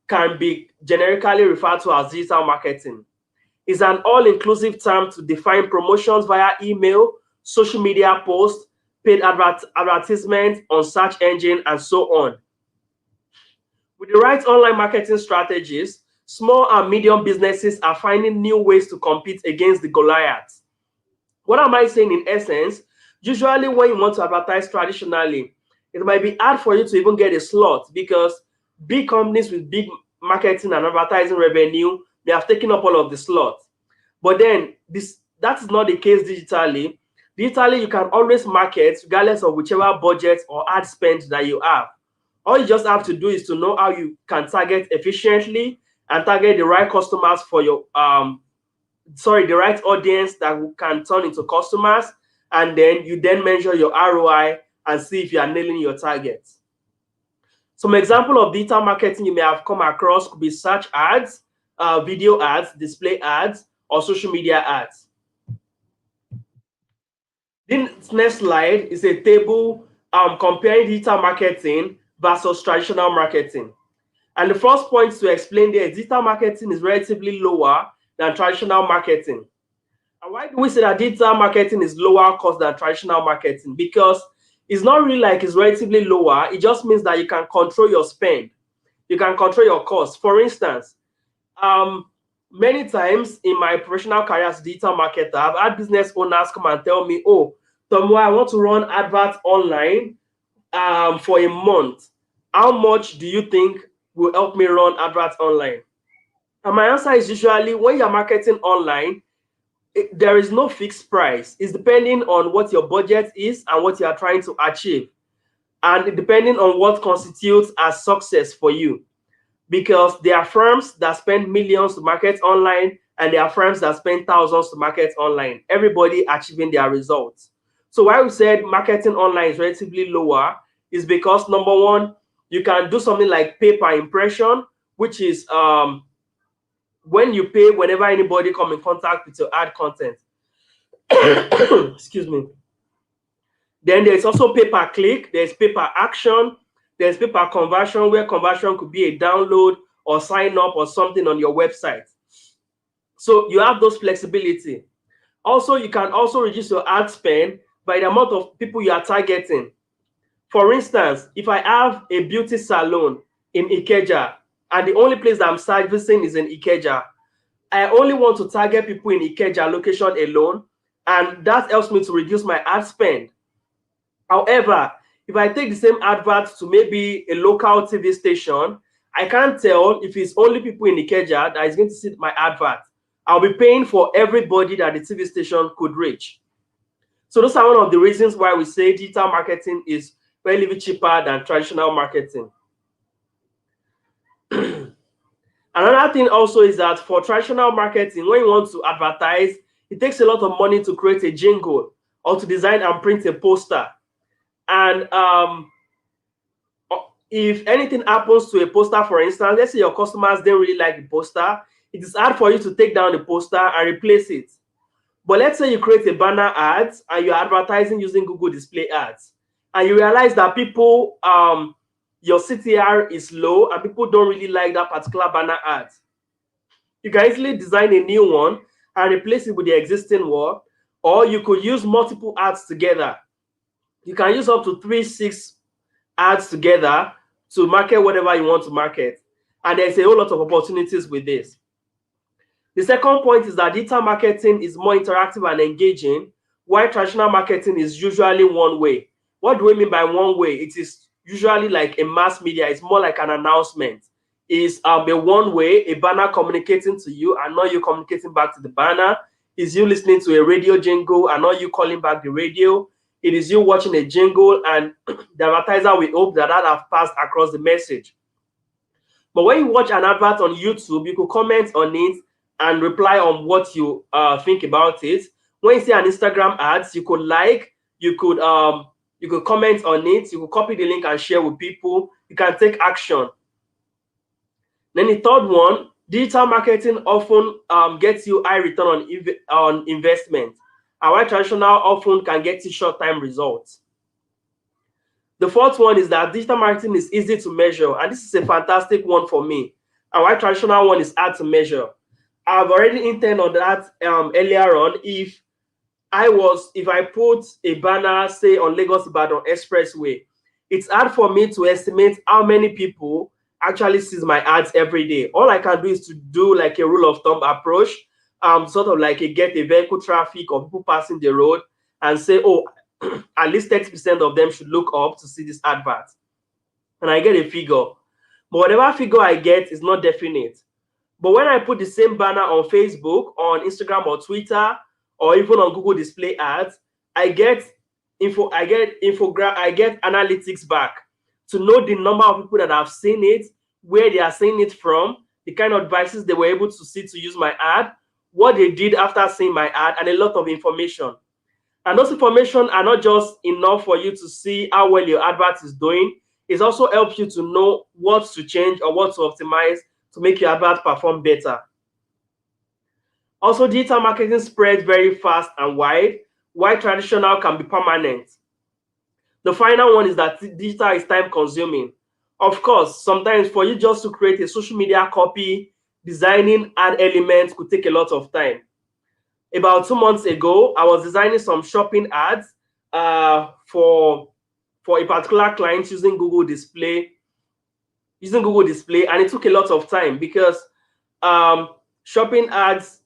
can be generically referred to as digital marketing. It's an all-inclusive term to define promotions via email, social media posts, paid advertisements on search engine, and so on. With the right online marketing strategies, small and medium businesses are finding new ways to compete against the Goliaths. What am I saying in essence? Usually when you want to advertise traditionally, it might be hard for you to even get a slot because big companies with big marketing and advertising revenue, they have taken up all of the slots. But then that is not the case digitally. Digitally, you can always market regardless of whichever budget or ad spend that you have. All you just have to do is to know how you can target efficiently and target the right customers for your the right audience that can turn into customers, and then you then measure your ROI and see if you are nailing your targets. Some example of digital marketing you may have come across could be search ads, video ads, display ads, or social media ads. This next slide is a table comparing digital marketing versus traditional marketing. And the first point to explain there is digital marketing is relatively lower than traditional marketing. And why do we say that digital marketing is lower cost than traditional marketing? Because it's not really like it's relatively lower. It just means that you can control your spend. You can control your costs. For instance, many times in my professional career as a digital marketer, I've had business owners come and tell me, oh, Tomo, I want to run adverts online for a month. How much do you think will help me run adverts online? And my answer is usually when you're marketing online, there is no fixed price. It's depending on what your budget is and what you are trying to achieve, and depending on what constitutes as success for you. Because there are firms that spend millions to market online, and there are firms that spend thousands to market online. Everybody achieving their results. So why we said marketing online is relatively lower is because, number one, you can do something like pay per impression, which is when you pay whenever anybody come in contact with your ad content. Excuse me. Then there's also pay per click, there's pay per action, there's pay per conversion, where conversion could be a download or sign up or something on your website. So you have those flexibility. Also, you can also reduce your ad spend by the amount of people you are targeting. For instance, if I have a beauty salon in Ikeja and the only place that I'm servicing is in Ikeja, I only want to target people in Ikeja location alone, and that helps me to reduce my ad spend. However, if I take the same advert to maybe a local TV station, I can't tell if it's only people in Ikeja that is going to see my advert. I'll be paying for everybody that the TV station could reach. So those are one of the reasons why we say digital marketing is relatively cheaper than traditional marketing. Another thing also is that for traditional marketing, when you want to advertise, it takes a lot of money to create a jingle or to design and print a poster. And if anything happens to a poster, for instance, let's say your customers didn't really like the poster, it is hard for you to take down the poster and replace it. But let's say you create a banner ad and you're advertising using Google Display Ads, and you realize that people, your CTR is low and people don't really like that particular banner ad. You can easily design a new one and replace it with the existing one, or you could use multiple ads together. You can use up to 3-6 ads together to market whatever you want to market. And there's a whole lot of opportunities with this. The second point is that digital marketing is more interactive and engaging, while traditional marketing is usually one way. What do we mean by one way? It is usually like a mass media. It's more like an announcement. It's a one way, a banner communicating to you and not you communicating back to the banner. Is you listening to a radio jingle and not you calling back the radio. It is you watching a jingle and the advertiser will hope that has passed across the message. But when you watch an advert on YouTube, you could comment on it and reply on what you think about it. When you see an Instagram ads, you could like, you could comment on it, you could copy the link and share with people. You can take action. Then the third one, digital marketing often gets you high return on investment, and while traditional often can get you short-term results. The fourth one is that digital marketing is easy to measure, and this is a fantastic one for me. And while traditional one is hard to measure. I've already intended on that earlier on. If I put a banner, say on Lagos Ibadan Expressway, it's hard for me to estimate how many people actually sees my ads every day. All I can do is to do like a rule of thumb approach, sort of like get a vehicle traffic or people passing the road and say, oh, at least 30% of them should look up to see this advert. And I get a figure. But whatever figure I get is not definite. But when I put the same banner on Facebook, on Instagram or Twitter, or even on Google Display Ads, I get analytics back to know the number of people that have seen it, where they are seeing it from, the kind of devices they were able to see to use my ad, what they did after seeing my ad, and a lot of information. And those information are not just enough for you to see how well your advert is doing. It also helps you to know what to change or what to optimize to make your advert perform better. Also, digital marketing spreads very fast and wide, while traditional can be permanent. The final one is that digital is time consuming. Of course, sometimes for you just to create a social media copy, designing ad elements could take a lot of time. About 2 months ago, I was designing some shopping ads for a particular client using Google Display, and it took a lot of time because shopping ads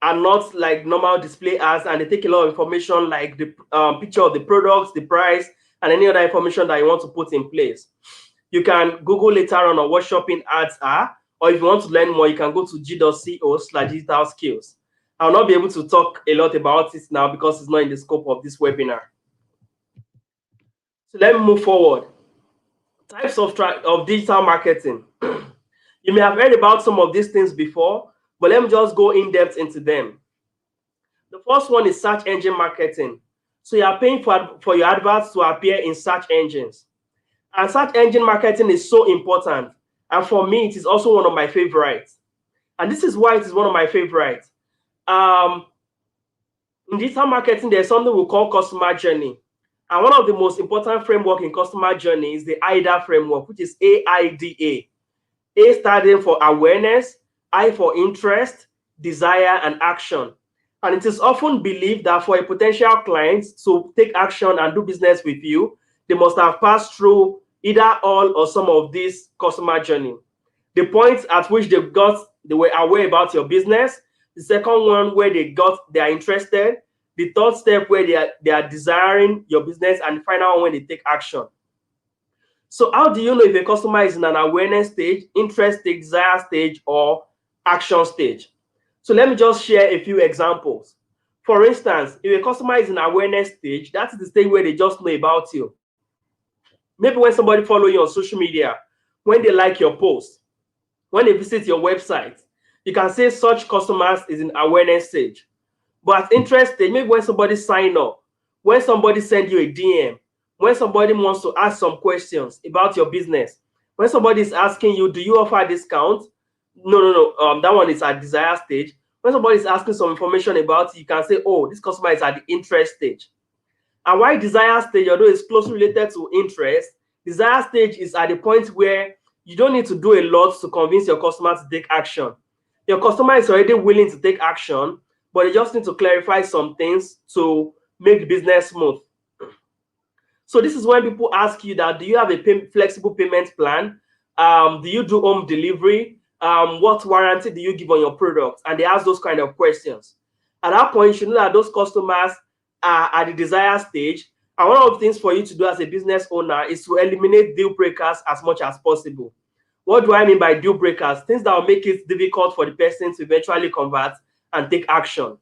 are not like normal display ads, and they take a lot of information like the picture of the products, the price, and any other information that you want to put in place. You can Google later on what shopping ads are, or if you want to learn more, you can go to g.co/digital skills. I'll not be able to talk a lot about it now because it's not in the scope of this webinar. So let me move forward. Types of digital marketing. You may have heard about some of these things before. But let me just go in depth into them. The first one is search engine marketing. So you are paying for your adverts to appear in search engines. And search engine marketing is so important. And for me, it is also one of my favorites. And this is why it is one of my favorites. In digital marketing, there's something we call customer journey. And one of the most important framework in customer journey is the AIDA framework, which is AIDA. A standing for awareness, I for interest, desire, and action. And it is often believed that for a potential client to take action and do business with you, they must have passed through either all or some of this customer journey. The point at which they were aware about your business. The second one where they are interested. The third step where they are desiring your business, and the final one when they take action. So how do you know if a customer is in an awareness stage, interest stage, desire stage, or action stage? So let me just share a few examples. For instance, if a customer is in awareness stage, that is the stage where they just know about you. Maybe when somebody follows you on social media, when they like your post, when they visit your website, you can say such customers is in awareness stage. But at interest stage, maybe when somebody sign up, when somebody send you a DM, when somebody wants to ask some questions about your business, when somebody is asking you, do you offer a discount? No. That one is at desire stage. When somebody is asking some information about it, you can say, oh, this customer is at the interest stage. And why desire stage, although it's closely related to interest, desire stage is at the point where you don't need to do a lot to convince your customer to take action. Your customer is already willing to take action, but you just need to clarify some things to make the business smooth. So this is when people ask you that, do you have a flexible payment plan? Do you do home delivery? What warranty do you give on your product? And they ask those kind of questions. At that point, you should know that those customers are at the desire stage. And one of the things for you to do as a business owner is to eliminate deal breakers as much as possible. What do I mean by deal breakers? Things that will make it difficult for the person to eventually convert and take action.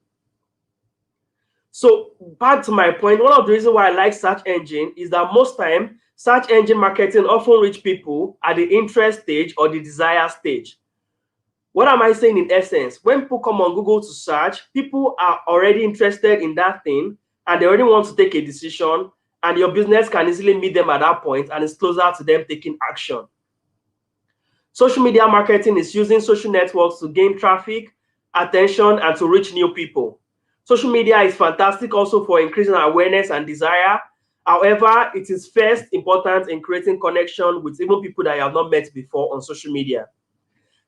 So back to my point, one of the reasons why I like search engine is that most time, search engine marketing often reach people at the interest stage or the desire stage. What am I saying in essence? When people come on Google to search, people are already interested in that thing and they already want to take a decision, and your business can easily meet them at that point and it's closer to them taking action. Social media marketing is using social networks to gain traffic, attention, and to reach new people. Social media is fantastic also for increasing awareness and desire. However, it is first important in creating connection with even people that you have not met before on social media.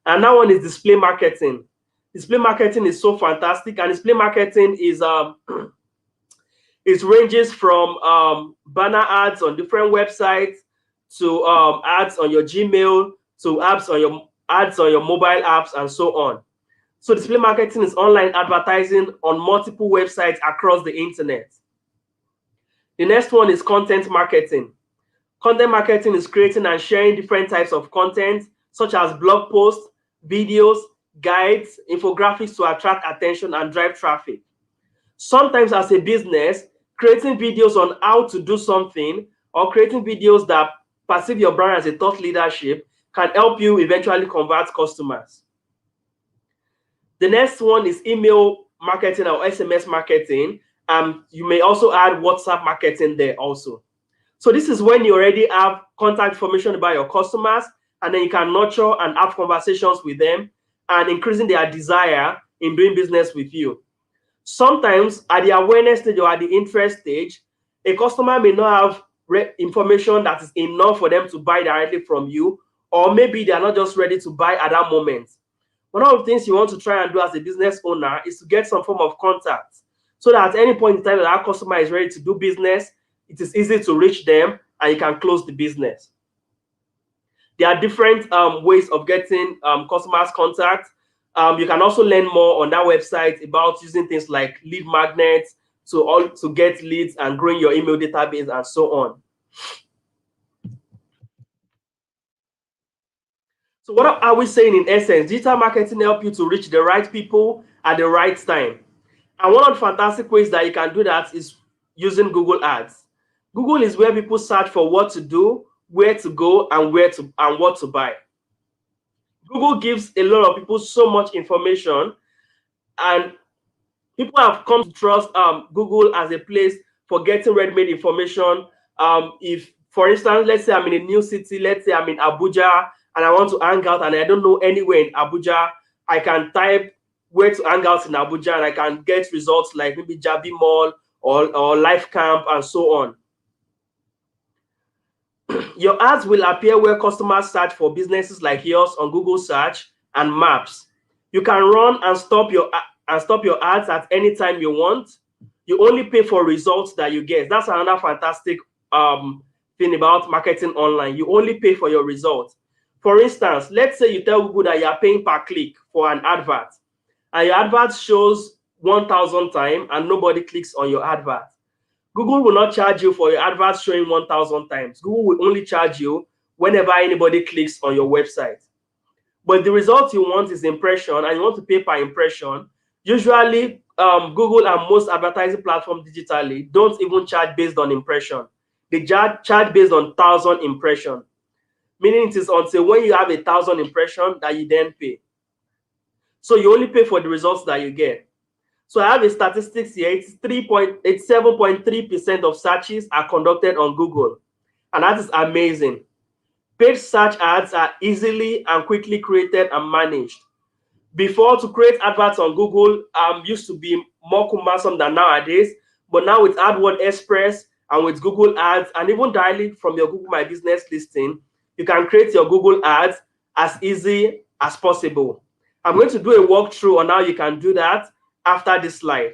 And that one is display marketing. Display marketing is so fantastic, and display marketing is it ranges from banner ads on different websites to ads on your Gmail to ads on your mobile apps and so on. So display marketing is online advertising on multiple websites across the internet. The next one is content marketing. Content marketing is creating and sharing different types of content, such as blog posts, videos, guides, infographics to attract attention and drive traffic. Sometimes as a business, creating videos on how to do something or creating videos that perceive your brand as a thought leadership can help you eventually convert customers. The next one is email marketing or SMS marketing. You may also add WhatsApp marketing there also. So this is when you already have contact information about your customers, and then you can nurture and have conversations with them and increasing their desire in doing business with you. Sometimes at the awareness stage or at the interest stage, a customer may not have information that is enough for them to buy directly from you, or maybe they are not just ready to buy at that moment. One of the things you want to try and do as a business owner is to get some form of contact, so that at any point in time that our customer is ready to do business, it is easy to reach them and you can close the business. There are different ways of getting customers' contact. You can also learn more on that website about using things like lead magnets to get leads and growing your email database and so on. So what are we saying in essence? Digital marketing helps you to reach the right people at the right time. And one of the fantastic ways that you can do that is using Google Ads. Google is where people search for what to do, where to go, and what to buy. Google gives a lot of people so much information, and people have come to trust Google as a place for getting ready-made information. If, for instance, let's say I'm in a new city, let's say I'm in Abuja, and I want to hang out and I don't know anywhere in Abuja, I can type where to hang out in Abuja and I can get results like maybe Jabi Mall or Life Camp and so on. Your ads will appear where customers search for businesses like yours on Google Search and Maps. You can run and stop your ads at any time you want. You only pay for results that you get. That's another fantastic thing about marketing online. You only pay for your results. For instance, let's say you tell Google that you are paying per click for an advert, and your advert shows 1,000 times and nobody clicks on your advert. Google will not charge you for your advert showing 1,000 times. Google will only charge you whenever anybody clicks on your website. But the result you want is impression, and you want to pay per impression. Usually, Google and most advertising platforms digitally don't even charge based on impression. They charge based on 1,000 impression, meaning it is until when you have 1,000 impression that you then pay. So you only pay for the results that you get. So I have a statistics here. It's 7.3% of searches are conducted on Google, and that is amazing. Paid search ads are easily and quickly created and managed. Before, to create adverts on Google used to be more cumbersome than nowadays, but now with AdWord Express and with Google Ads, and even directly from your Google My Business listing, you can create your Google Ads as easy as possible. I'm going to do a walkthrough on how you can do that after this slide.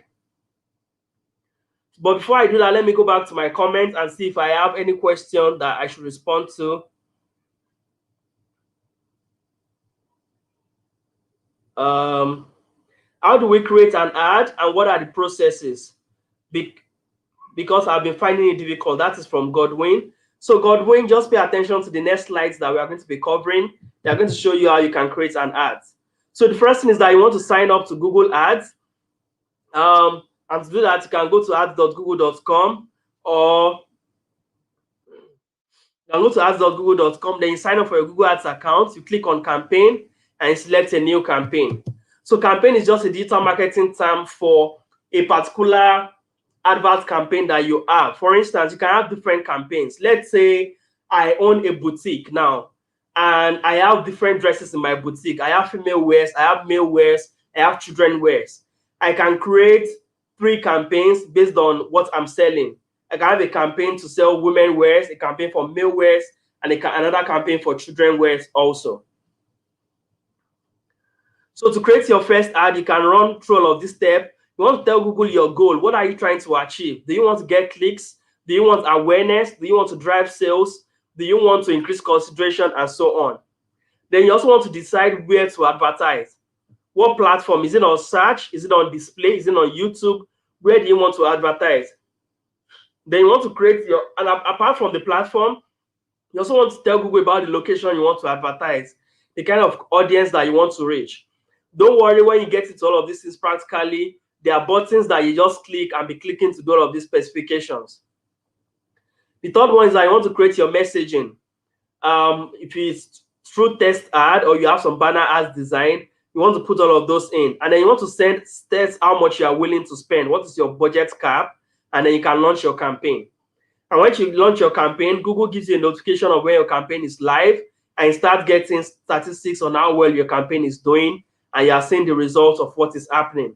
But before I do that, let me go back to my comments and see if I have any question that I should respond to. How do we create an ad and what are the processes? Because I've been finding it difficult. That is from Godwin. So Godwin, just pay attention to the next slides that we are going to be covering. They are going to show you how you can create an ad. So the first thing is that you want to sign up to Google Ads. And to do that, you can go to ads.google.com, or you can go to ads.google.com. Then you sign up for your Google Ads account. You click on campaign and you select a new campaign. So campaign is just a digital marketing term for a particular advert campaign that you have. For instance, you can have different campaigns. Let's say I own a boutique now, and I have different dresses in my boutique. I have female wears, I have male wears, I have children wears. I can create 3 campaigns based on what I'm selling. I can have a campaign to sell women wears, a campaign for male wears, and another campaign for children wears also. So to create your first ad, you can run through all of this step. You want to tell Google your goal. What are you trying to achieve? Do you want to get clicks? Do you want awareness? Do you want to drive sales? Do you want to increase consideration, and so on? Then you also want to decide where to advertise. What platform? Is it on search? Is it on display? Is it on YouTube? Where do you want to advertise? Then you want to create your, and apart from the platform, you also want to tell Google about the location you want to advertise, the kind of audience that you want to reach. Don't worry, when you get into all of these things practically, there are buttons that you just click and be clicking to do all of these specifications. The third one is that you want to create your messaging. If it's through text ad or you have some banner ads design, you want to put all of those in. And then you want to state how much you are willing to spend. What is your budget cap? And then you can launch your campaign. And once you launch your campaign, Google gives you a notification of when your campaign is live, and you start getting statistics on how well your campaign is doing, and you are seeing the results of what is happening.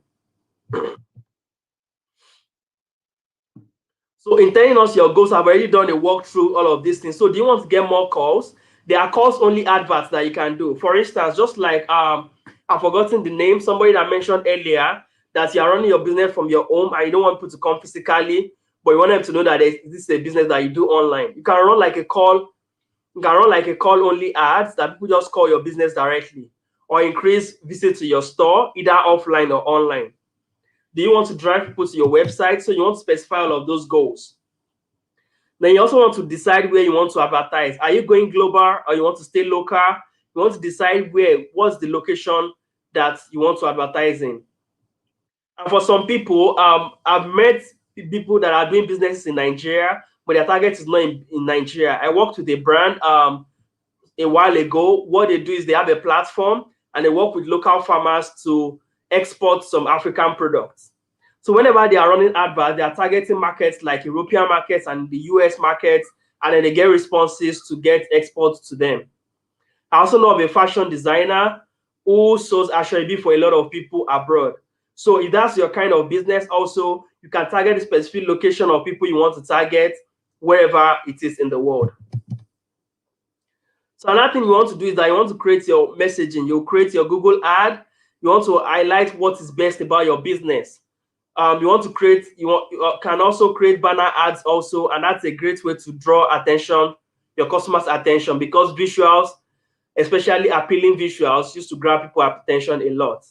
So in telling us your goals, I've already done a walkthrough all of these things. So do you want to get more calls? There are calls only adverts that you can do. For instance, just like I've forgotten the name, somebody that mentioned earlier that you are running your business from your home and you don't want people to come physically, but you want them to know that this is a business that you do online. You can run like a call. You can run like a call only ads that people just call your business directly, or increase visit to your store, either offline or online. Do you want to drive people to your website? So you want to specify all of those goals. Then you also want to decide where you want to advertise. Are you going global or you want to stay local? You want to decide what's the location that you want to advertise in. And for some people, I've met people that are doing business in Nigeria, but their target is not in Nigeria. I worked with a brand a while ago, what they do is they have a platform and they work with local farmers to export some African products. So whenever they are running adverts, they are targeting markets like European markets and the US markets, and then they get responses to get exports to them. I also know of a fashion designer who sews Ashwebi for a lot of people abroad. So if that's your kind of business also, you can target a specific location of people you want to target wherever it is in the world. So another thing you want to do is that you want to create your messaging. You create your Google ad. You want to highlight what is best about your business. You want to create, you can also create banner ads also, and that's a great way to draw attention, your customers' attention, because visuals, especially appealing visuals, used to grab people's attention a lot.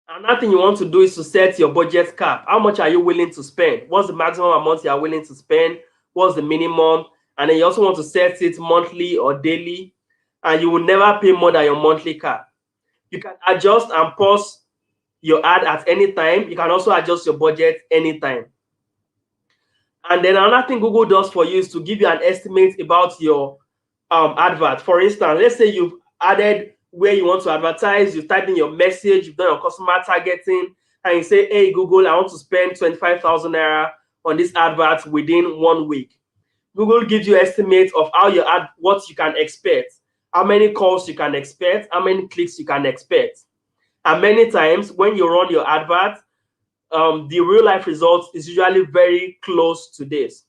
Another thing you want to do is to set your budget cap. How much are you willing to spend? What's the maximum amount you are willing to spend? What's the minimum? And then you also want to set it monthly or daily, and you will never pay more than your monthly cap. You can adjust and pause your ad at any time. You can also adjust your budget anytime. And then another thing Google does for you is to give you an estimate about your advert. For instance, let's say you've added where you want to advertise, you type in your message, you've done your customer targeting, and you say, hey, Google, I want to spend 25,000 Naira on this advert within 1 week. Google gives you estimates of how your ad, what you can expect, how many calls you can expect, how many clicks you can expect. And many times when you run your advert, the real life results is usually very close to this.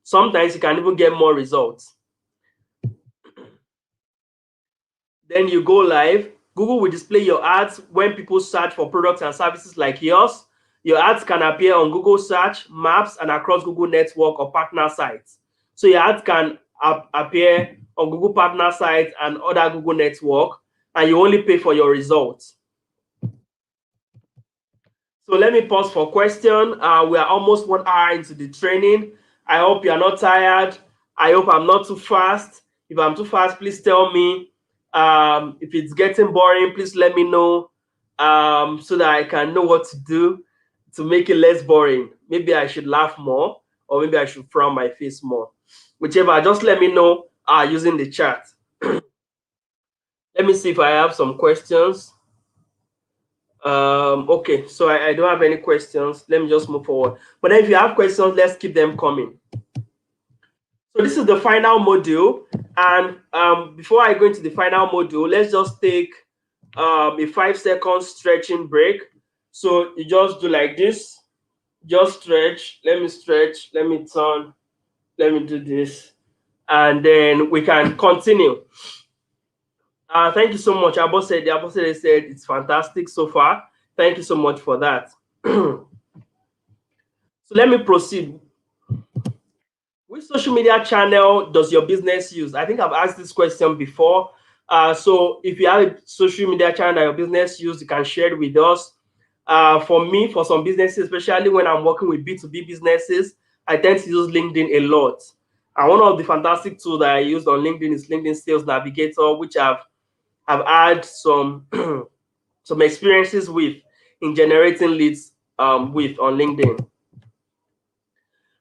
Sometimes you can even get more results. Then you go live. Google will display your ads when people search for products and services like yours. Your ads can appear on Google Search, Maps, and across Google Network or partner sites. So your ads can appear on Google partner sites and other Google Network, and you only pay for your results. So let me pause for question. We are almost 1 hour into the training. I hope you are not tired. I hope I'm not too fast. If I'm too fast, please tell me. If it's getting boring, please let me know so that I can know what to do to make it less boring. Maybe I should laugh more, or maybe I should frown my face more. Whichever, just let me know using the chat. Let me see if I have some questions. Okay, so I don't have any questions. Let me just move forward. But then if you have questions, let's keep them coming. So this is the final module. And before I go into the final module, let's just take a 5-second stretching break. So you just do like this. Just stretch. Let me stretch. Let me turn. Let me do this. And then we can continue. Thank you so much. Abosede said it's fantastic so far. Thank you so much for that. So let me proceed. Which social media channel does your business use? I think I've asked this question before. So if you have a social media channel that your business use, you can share it with us. For me, for some businesses, especially when I'm working with B2B businesses, I tend to use LinkedIn a lot. And one of the fantastic tools that I use on LinkedIn is LinkedIn Sales Navigator, which I've had some some experiences with in generating leads with on LinkedIn.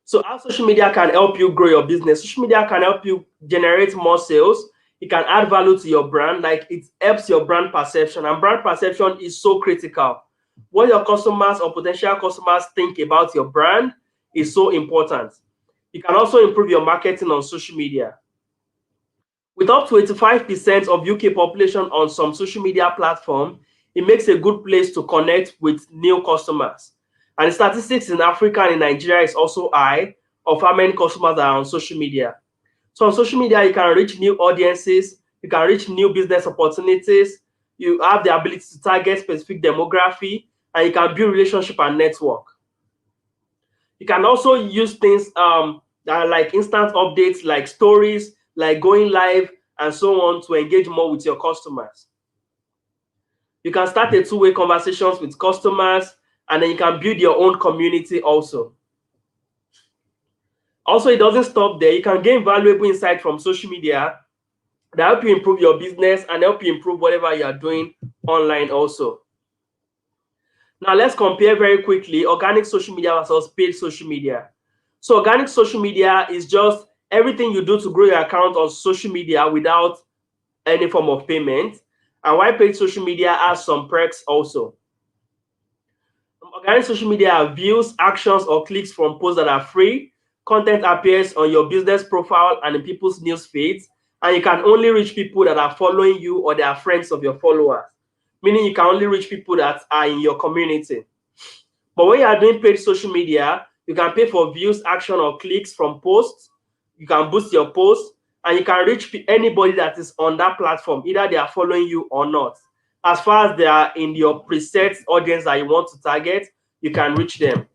So how social media can help you grow your business? Social media can help you generate more sales. It can add value to your brand, like it helps your brand perception, and brand perception is so critical. What your customers or potential customers think about your brand is so important. You can also improve your marketing on social media. With up to 85% of UK population on some social media platform, it makes a good place to connect with new customers. And the statistics in Africa and in Nigeria is also high of how many customers are on social media. So on social media, you can reach new audiences, you can reach new business opportunities, you have the ability to target specific demography, and you can build relationship and network. You can also use things like instant updates, like stories, like going live, and so on to engage more with your customers. You can start a two-way conversations with customers, and then you can build your own community also. Also, it doesn't stop there. You can gain valuable insight from social media that help you improve your business and help you improve whatever you are doing online also. Now, let's compare very quickly organic social media versus paid social media. So organic social media is just everything you do to grow your account on social media without any form of payment. And why paid social media has some perks also. Organic social media have views, actions, or clicks from posts that are free. Content appears on your business profile and in people's news feeds, and you can only reach people that are following you or they are friends of your followers, meaning you can only reach people that are in your community. But when you are doing paid social media, you can pay for views, action, or clicks from posts. You can boost your posts, and you can reach anybody that is on that platform, either they are following you or not. As far as they are in your preset audience that you want to target, you can reach them.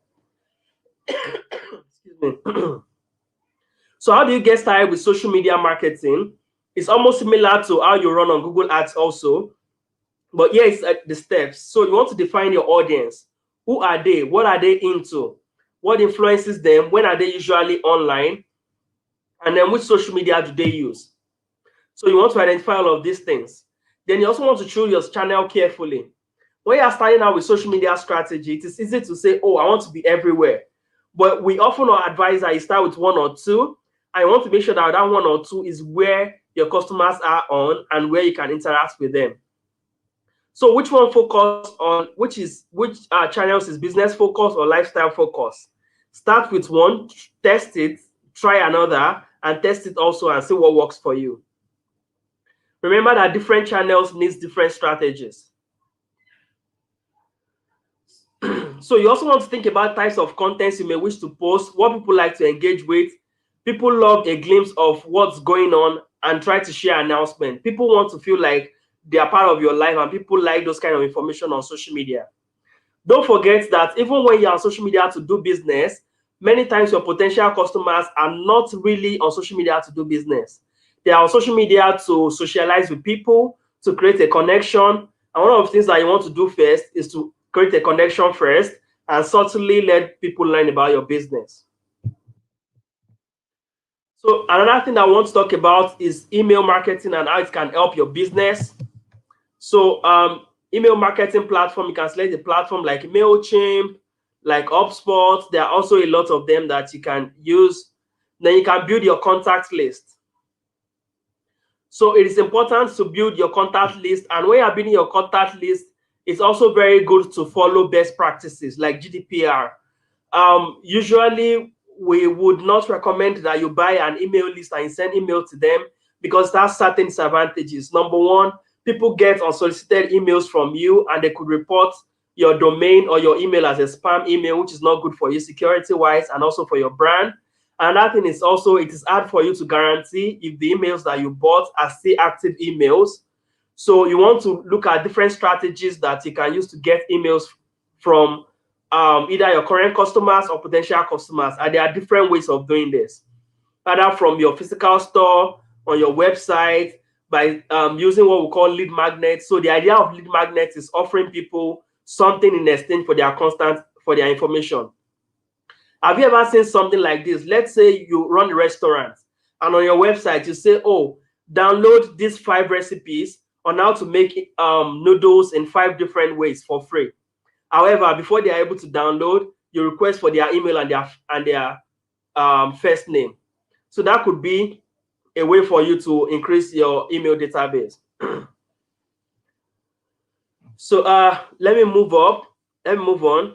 Excuse me. So how do you get started with social media marketing? It's almost similar to how you run on Google Ads also, but here is the steps. So you want to define your audience. Who are they? What are they into? What influences them? When are they usually online? And then which social media do they use? So you want to identify all of these things. Then you also want to choose your channel carefully. When you are starting out with social media strategy, it is easy to say, oh, I want to be everywhere. But we often advise that you start with one or two. I want to make sure that that one or two is where your customers are on and where you can interact with them. So which one focus on, which channels is business focus or lifestyle focus? Start with one, test it, try another, and test it also and see what works for you. Remember that different channels needs different strategies. So you also want to think about types of contents you may wish to post, what people like to engage with. People love a glimpse of what's going on and try to share announcements. People want to feel like they are part of your life, and people like those kind of information on social media. Don't forget that even when you're on social media to do business, many times your potential customers are not really on social media to do business. They are on social media to socialize with people, to create a connection. And one of the things that you want to do first is to create a connection first and certainly let people learn about your business. So another thing that I want to talk about is email marketing and how it can help your business. So email marketing platform, you can select a platform like MailChimp, like HubSpot. There are also a lot of them that you can use. Then you can build your contact list. So it is important to build your contact list. And when you're building your contact list, it's also very good to follow best practices like GDPR. Usually, we would not recommend that you buy an email list and send email to them because that has certain disadvantages. Number one, people get unsolicited emails from you and they could report your domain or your email as a spam email, which is not good for you security-wise and also for your brand. Another thing is also it is hard for you to guarantee if the emails that you bought are still active emails. So you want to look at different strategies that you can use to get emails from either your current customers or potential customers. And there are different ways of doing this, either from your physical store, on your website, by using what we call lead magnets. So the idea of lead magnets is offering people something in exchange for their information. Have you ever seen something like this? Let's say you run a restaurant and on your website you say, oh, download these 5 recipes on how to make noodles in 5 different ways for free. However, before they are able to download, you request for their email and their first name. So that could be a way for you to increase your email database. So let me move on.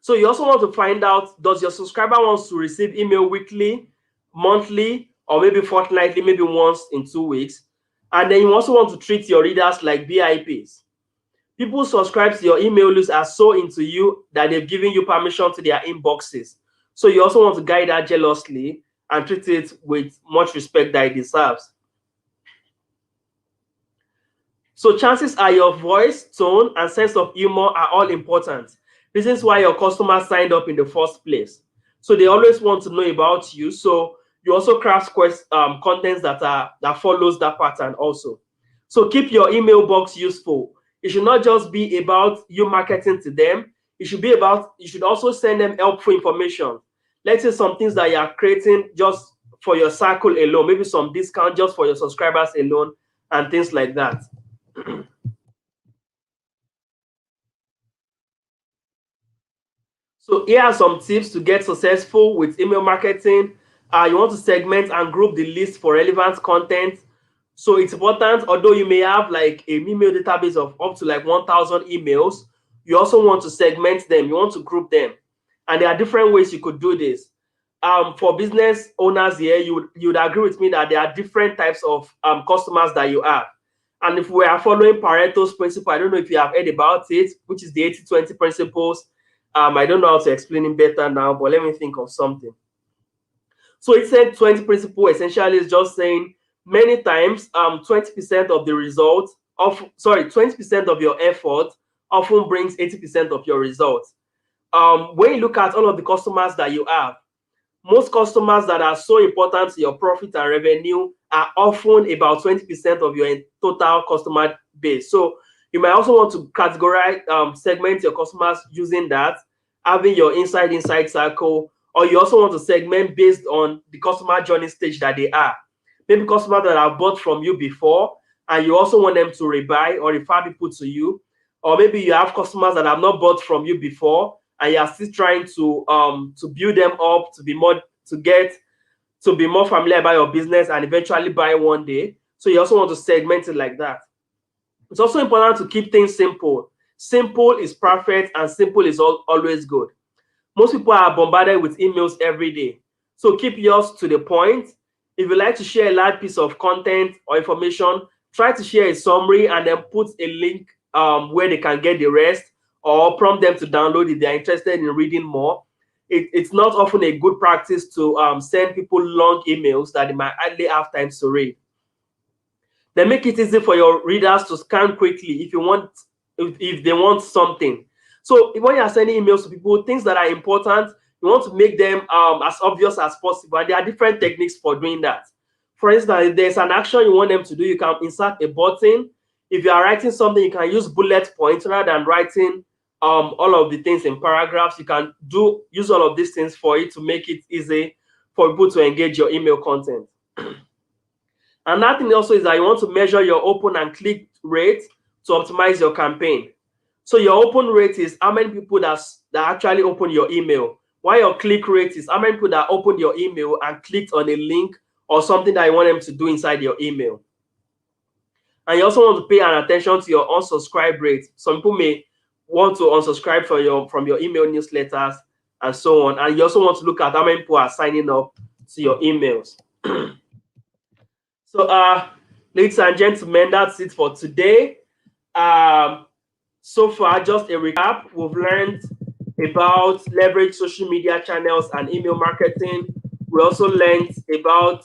So you also want to find out, does your subscriber wants to receive email weekly, monthly, or maybe fortnightly, maybe once in 2 weeks? And then you also want to treat your readers like VIPs. People subscribe to your email list are so into you that they've given you permission to their inboxes. So you also want to guide that jealously and treat it with much respect that it deserves. So chances are your voice, tone, and sense of humor are all important. This is why your customers signed up in the first place. So they always want to know about you. So you also craft contents that follows that pattern also. So keep your email box useful. It should not just be about you marketing to them. It should be about, you should also send them helpful information. Let's say some things that you are creating just for your circle alone, maybe some discount just for your subscribers alone and things like that. So here are some tips to get successful with email marketing. You want to segment and group the list for relevant content. So it's important, although you may have like a email database of up to like 1,000 emails, you also want to segment them. You want to group them. And there are different ways you could do this. For business owners here, you would agree with me that there are different types of customers that you have. And if we are following Pareto's principle, I don't know if you have heard about it, which is the 80-20 principles. I don't know how to explain it better now, but let me think of something. So it said 20 principle essentially is just saying many times 20% of the result of 20% of your effort often brings 80% of your results. When you look at all of the customers that you have, most customers that are so important to your profit and revenue are often about 20% of your total customer base. So you might also want to categorize, segment your customers using that, having your inside circle, or you also want to segment based on the customer journey stage that they are. Maybe customers that have bought from you before, and you also want them to rebuy or refer people to you. Or maybe you have customers that have not bought from you before, and you are still trying to build them up to be more familiar about your business and eventually buy one day. So you also want to segment it like that. It's also important to keep things simple. Simple is perfect and simple is always good. Most people are bombarded with emails every day. So keep yours to the point. If you like to share a large piece of content or information, try to share a summary and then put a link where they can get the rest, or prompt them to download if they're interested in reading more. It's not often a good practice to send people long emails that they might hardly have time to read. Then make it easy for your readers to scan quickly if they want something. So when you're sending emails to people, things that are important, you want to make them as obvious as possible. And there are different techniques for doing that. For instance, if there's an action you want them to do, you can insert a button. If you are writing something, you can use bullet points rather than writing all of the things in paragraphs. You can use all of these things for it to make it easy for people to engage your email content. Another thing also is that you want to measure your open and click rate to optimize your campaign. So your open rate is how many people that actually open your email, while your click rate is how many people that opened your email and clicked on a link or something that you want them to do inside your email. And you also want to pay an attention to your unsubscribe rate. Some people may want to unsubscribe from your email newsletters and so on. And you also want to look at how many people are signing up to your emails. So, ladies and gentlemen, that's it for today. So far, just a recap. We've learned about leverage social media channels and email marketing. We also learned about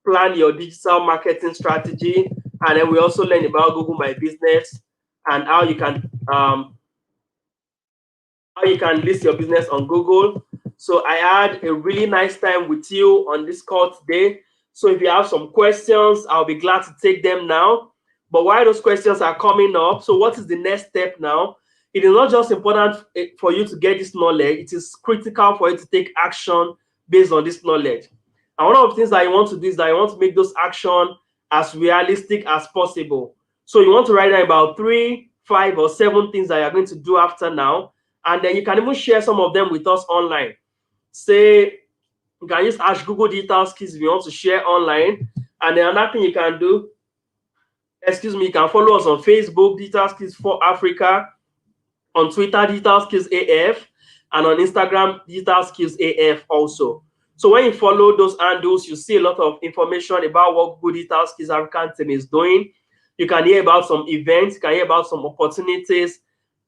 plan your digital marketing strategy, and then we also learned about Google My Business and how you can list your business on Google. So I had a really nice time with you on this call today. So if you have some questions, I'll be glad to take them now. But while those questions are coming up, so what is the next step now? It is not just important for you to get this knowledge, it is critical for you to take action based on this knowledge. And one of the things that you want to do is that you want to make those actions as realistic as possible. So you want to write down about 3, 5, or 7 things that you're going to do after now. And then you can even share some of them with us online. Say, you can use Google Digital Skills if you want to share online. And then another thing you can do, you can follow us on Facebook, Digital Skills for Africa, on Twitter, Digital Skills AF, and on Instagram, Digital Skills AF also. So when you follow those handles, you see a lot of information about what Google Digital Skills African team is doing. You can hear about some events, you can hear about some opportunities.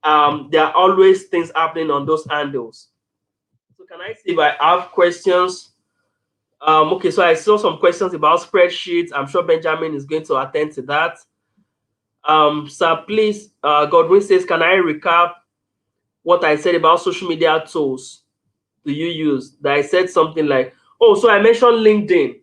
There are always things happening on those handles. So can I see if I have questions? Okay, so I saw some questions about spreadsheets. I'm sure Benjamin is going to attend to that. So please, Godwin says, can I recap what I said about social media tools do you use? That I said something like, oh, so I mentioned LinkedIn.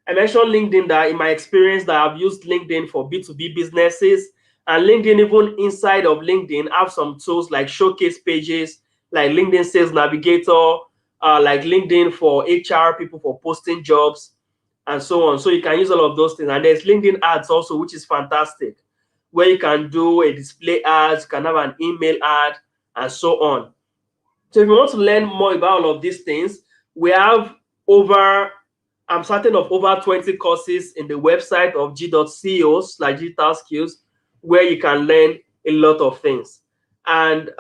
I mentioned LinkedIn that in my experience that I've used LinkedIn for B2B businesses, and LinkedIn, even inside of LinkedIn, have some tools like showcase pages, like LinkedIn Sales Navigator, like LinkedIn for HR people for posting jobs, and so on. So you can use all of those things. And there's LinkedIn ads also, which is fantastic, where you can do a display ads, you can have an email ad, and so on. So if you want to learn more about all of these things, we have over, I'm certain of over 20 courses in the website of g.co/digital skills, where you can learn a lot of things. And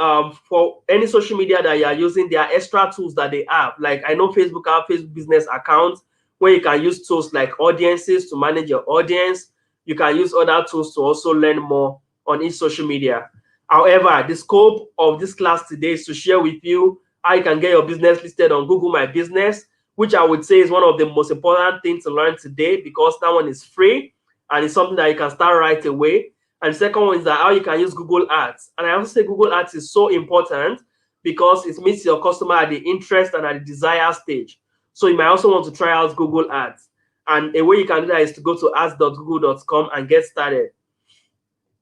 for any social media that you are using, there are extra tools that they have. Like I know Facebook have Facebook business accounts where you can use tools like audiences to manage your audience. You can use other tools to also learn more on each social media. However, the scope of this class today is to share with you how you can get your business listed on Google My Business, which I would say is one of the most important things to learn today, because that one is free and it's something that you can start right away. And the second one is that how you can use Google Ads. And I also say Google Ads is so important because it meets your customer at the interest and at the desire stage. So you might also want to try out Google Ads. And a way you can do that is to go to ads.google.com and get started.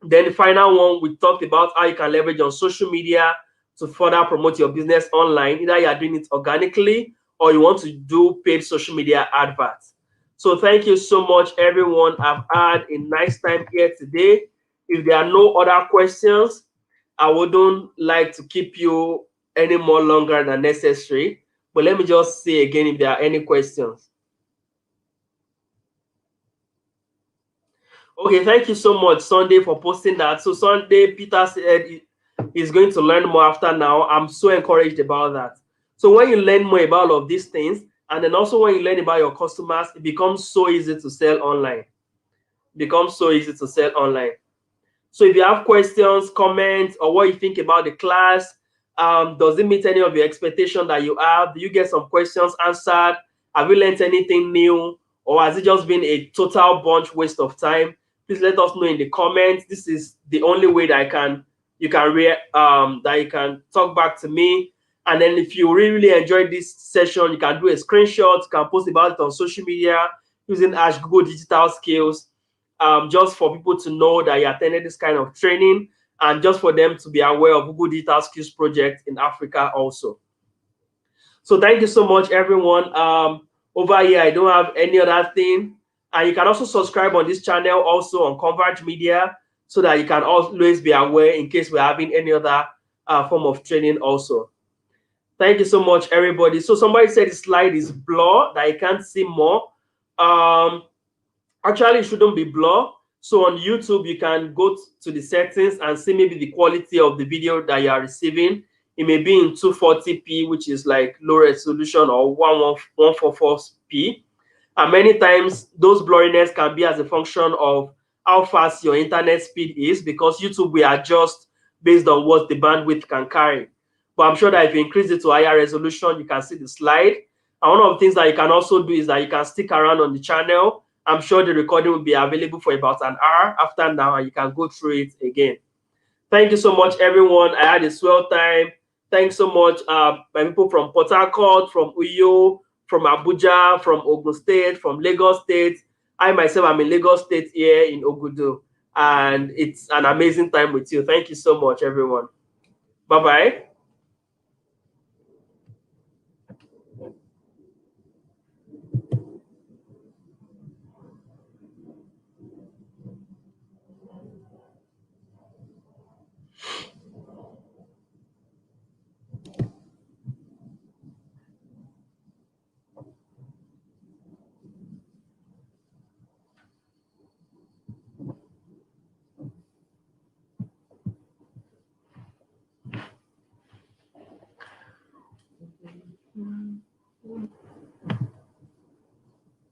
Then the final one, we talked about how you can leverage on social media to further promote your business online. Either you are doing it organically or you want to do paid social media adverts. So thank you so much, everyone. I've had a nice time here today. If there are no other questions, I wouldn't like to keep you any more longer than necessary. But let me just say again if there are any questions. Okay, thank you so much, Sunday, for posting that. So Sunday, Peter said he's going to learn more after now. I'm so encouraged about that. So when you learn more about all of these things, and then also when you learn about your customers, it becomes so easy to sell online. It becomes so easy to sell online. So if you have questions, comments, or what you think about the class, does it meet any of your expectations that you have? Do you get some questions answered? Have you learned anything new? Or has it just been a total bunch waste of time? Please let us know in the comments. This is the only way that you can talk back to me. And then if you really enjoyed this session, you can do a screenshot, you can post about it on social media using #Google Digital Skills. Just for people to know that you attended this kind of training, and just for them to be aware of Google Digital Skills Project in Africa also. So thank you so much, everyone. Over here, I don't have any other thing. And you can also subscribe on this channel also on Converge Media, so that you can always be aware in case we're having any other form of training also. Thank you so much, everybody. So somebody said the slide is blurred, that I can't see more. Actually, it shouldn't be blurred. So on YouTube, you can go to the settings and see maybe the quality of the video that you are receiving. It may be in 240p, which is like low resolution, or 144p. And many times those blurriness can be as a function of how fast your internet speed is, because YouTube will adjust based on what the bandwidth can carry. But I'm sure that if you increase it to higher resolution, you can see the slide. And one of the things that you can also do is that you can stick around on the channel. I'm sure the recording will be available for about an hour after now, and you can go through it again. Thank you so much, everyone. I had a swell time. Thanks so much, my people from Port Harcourt, from Uyo, from Abuja, from Ogun State, from Lagos State. I myself am in Lagos State here in Ogudu, and it's an amazing time with you. Thank you so much, everyone. Bye-bye.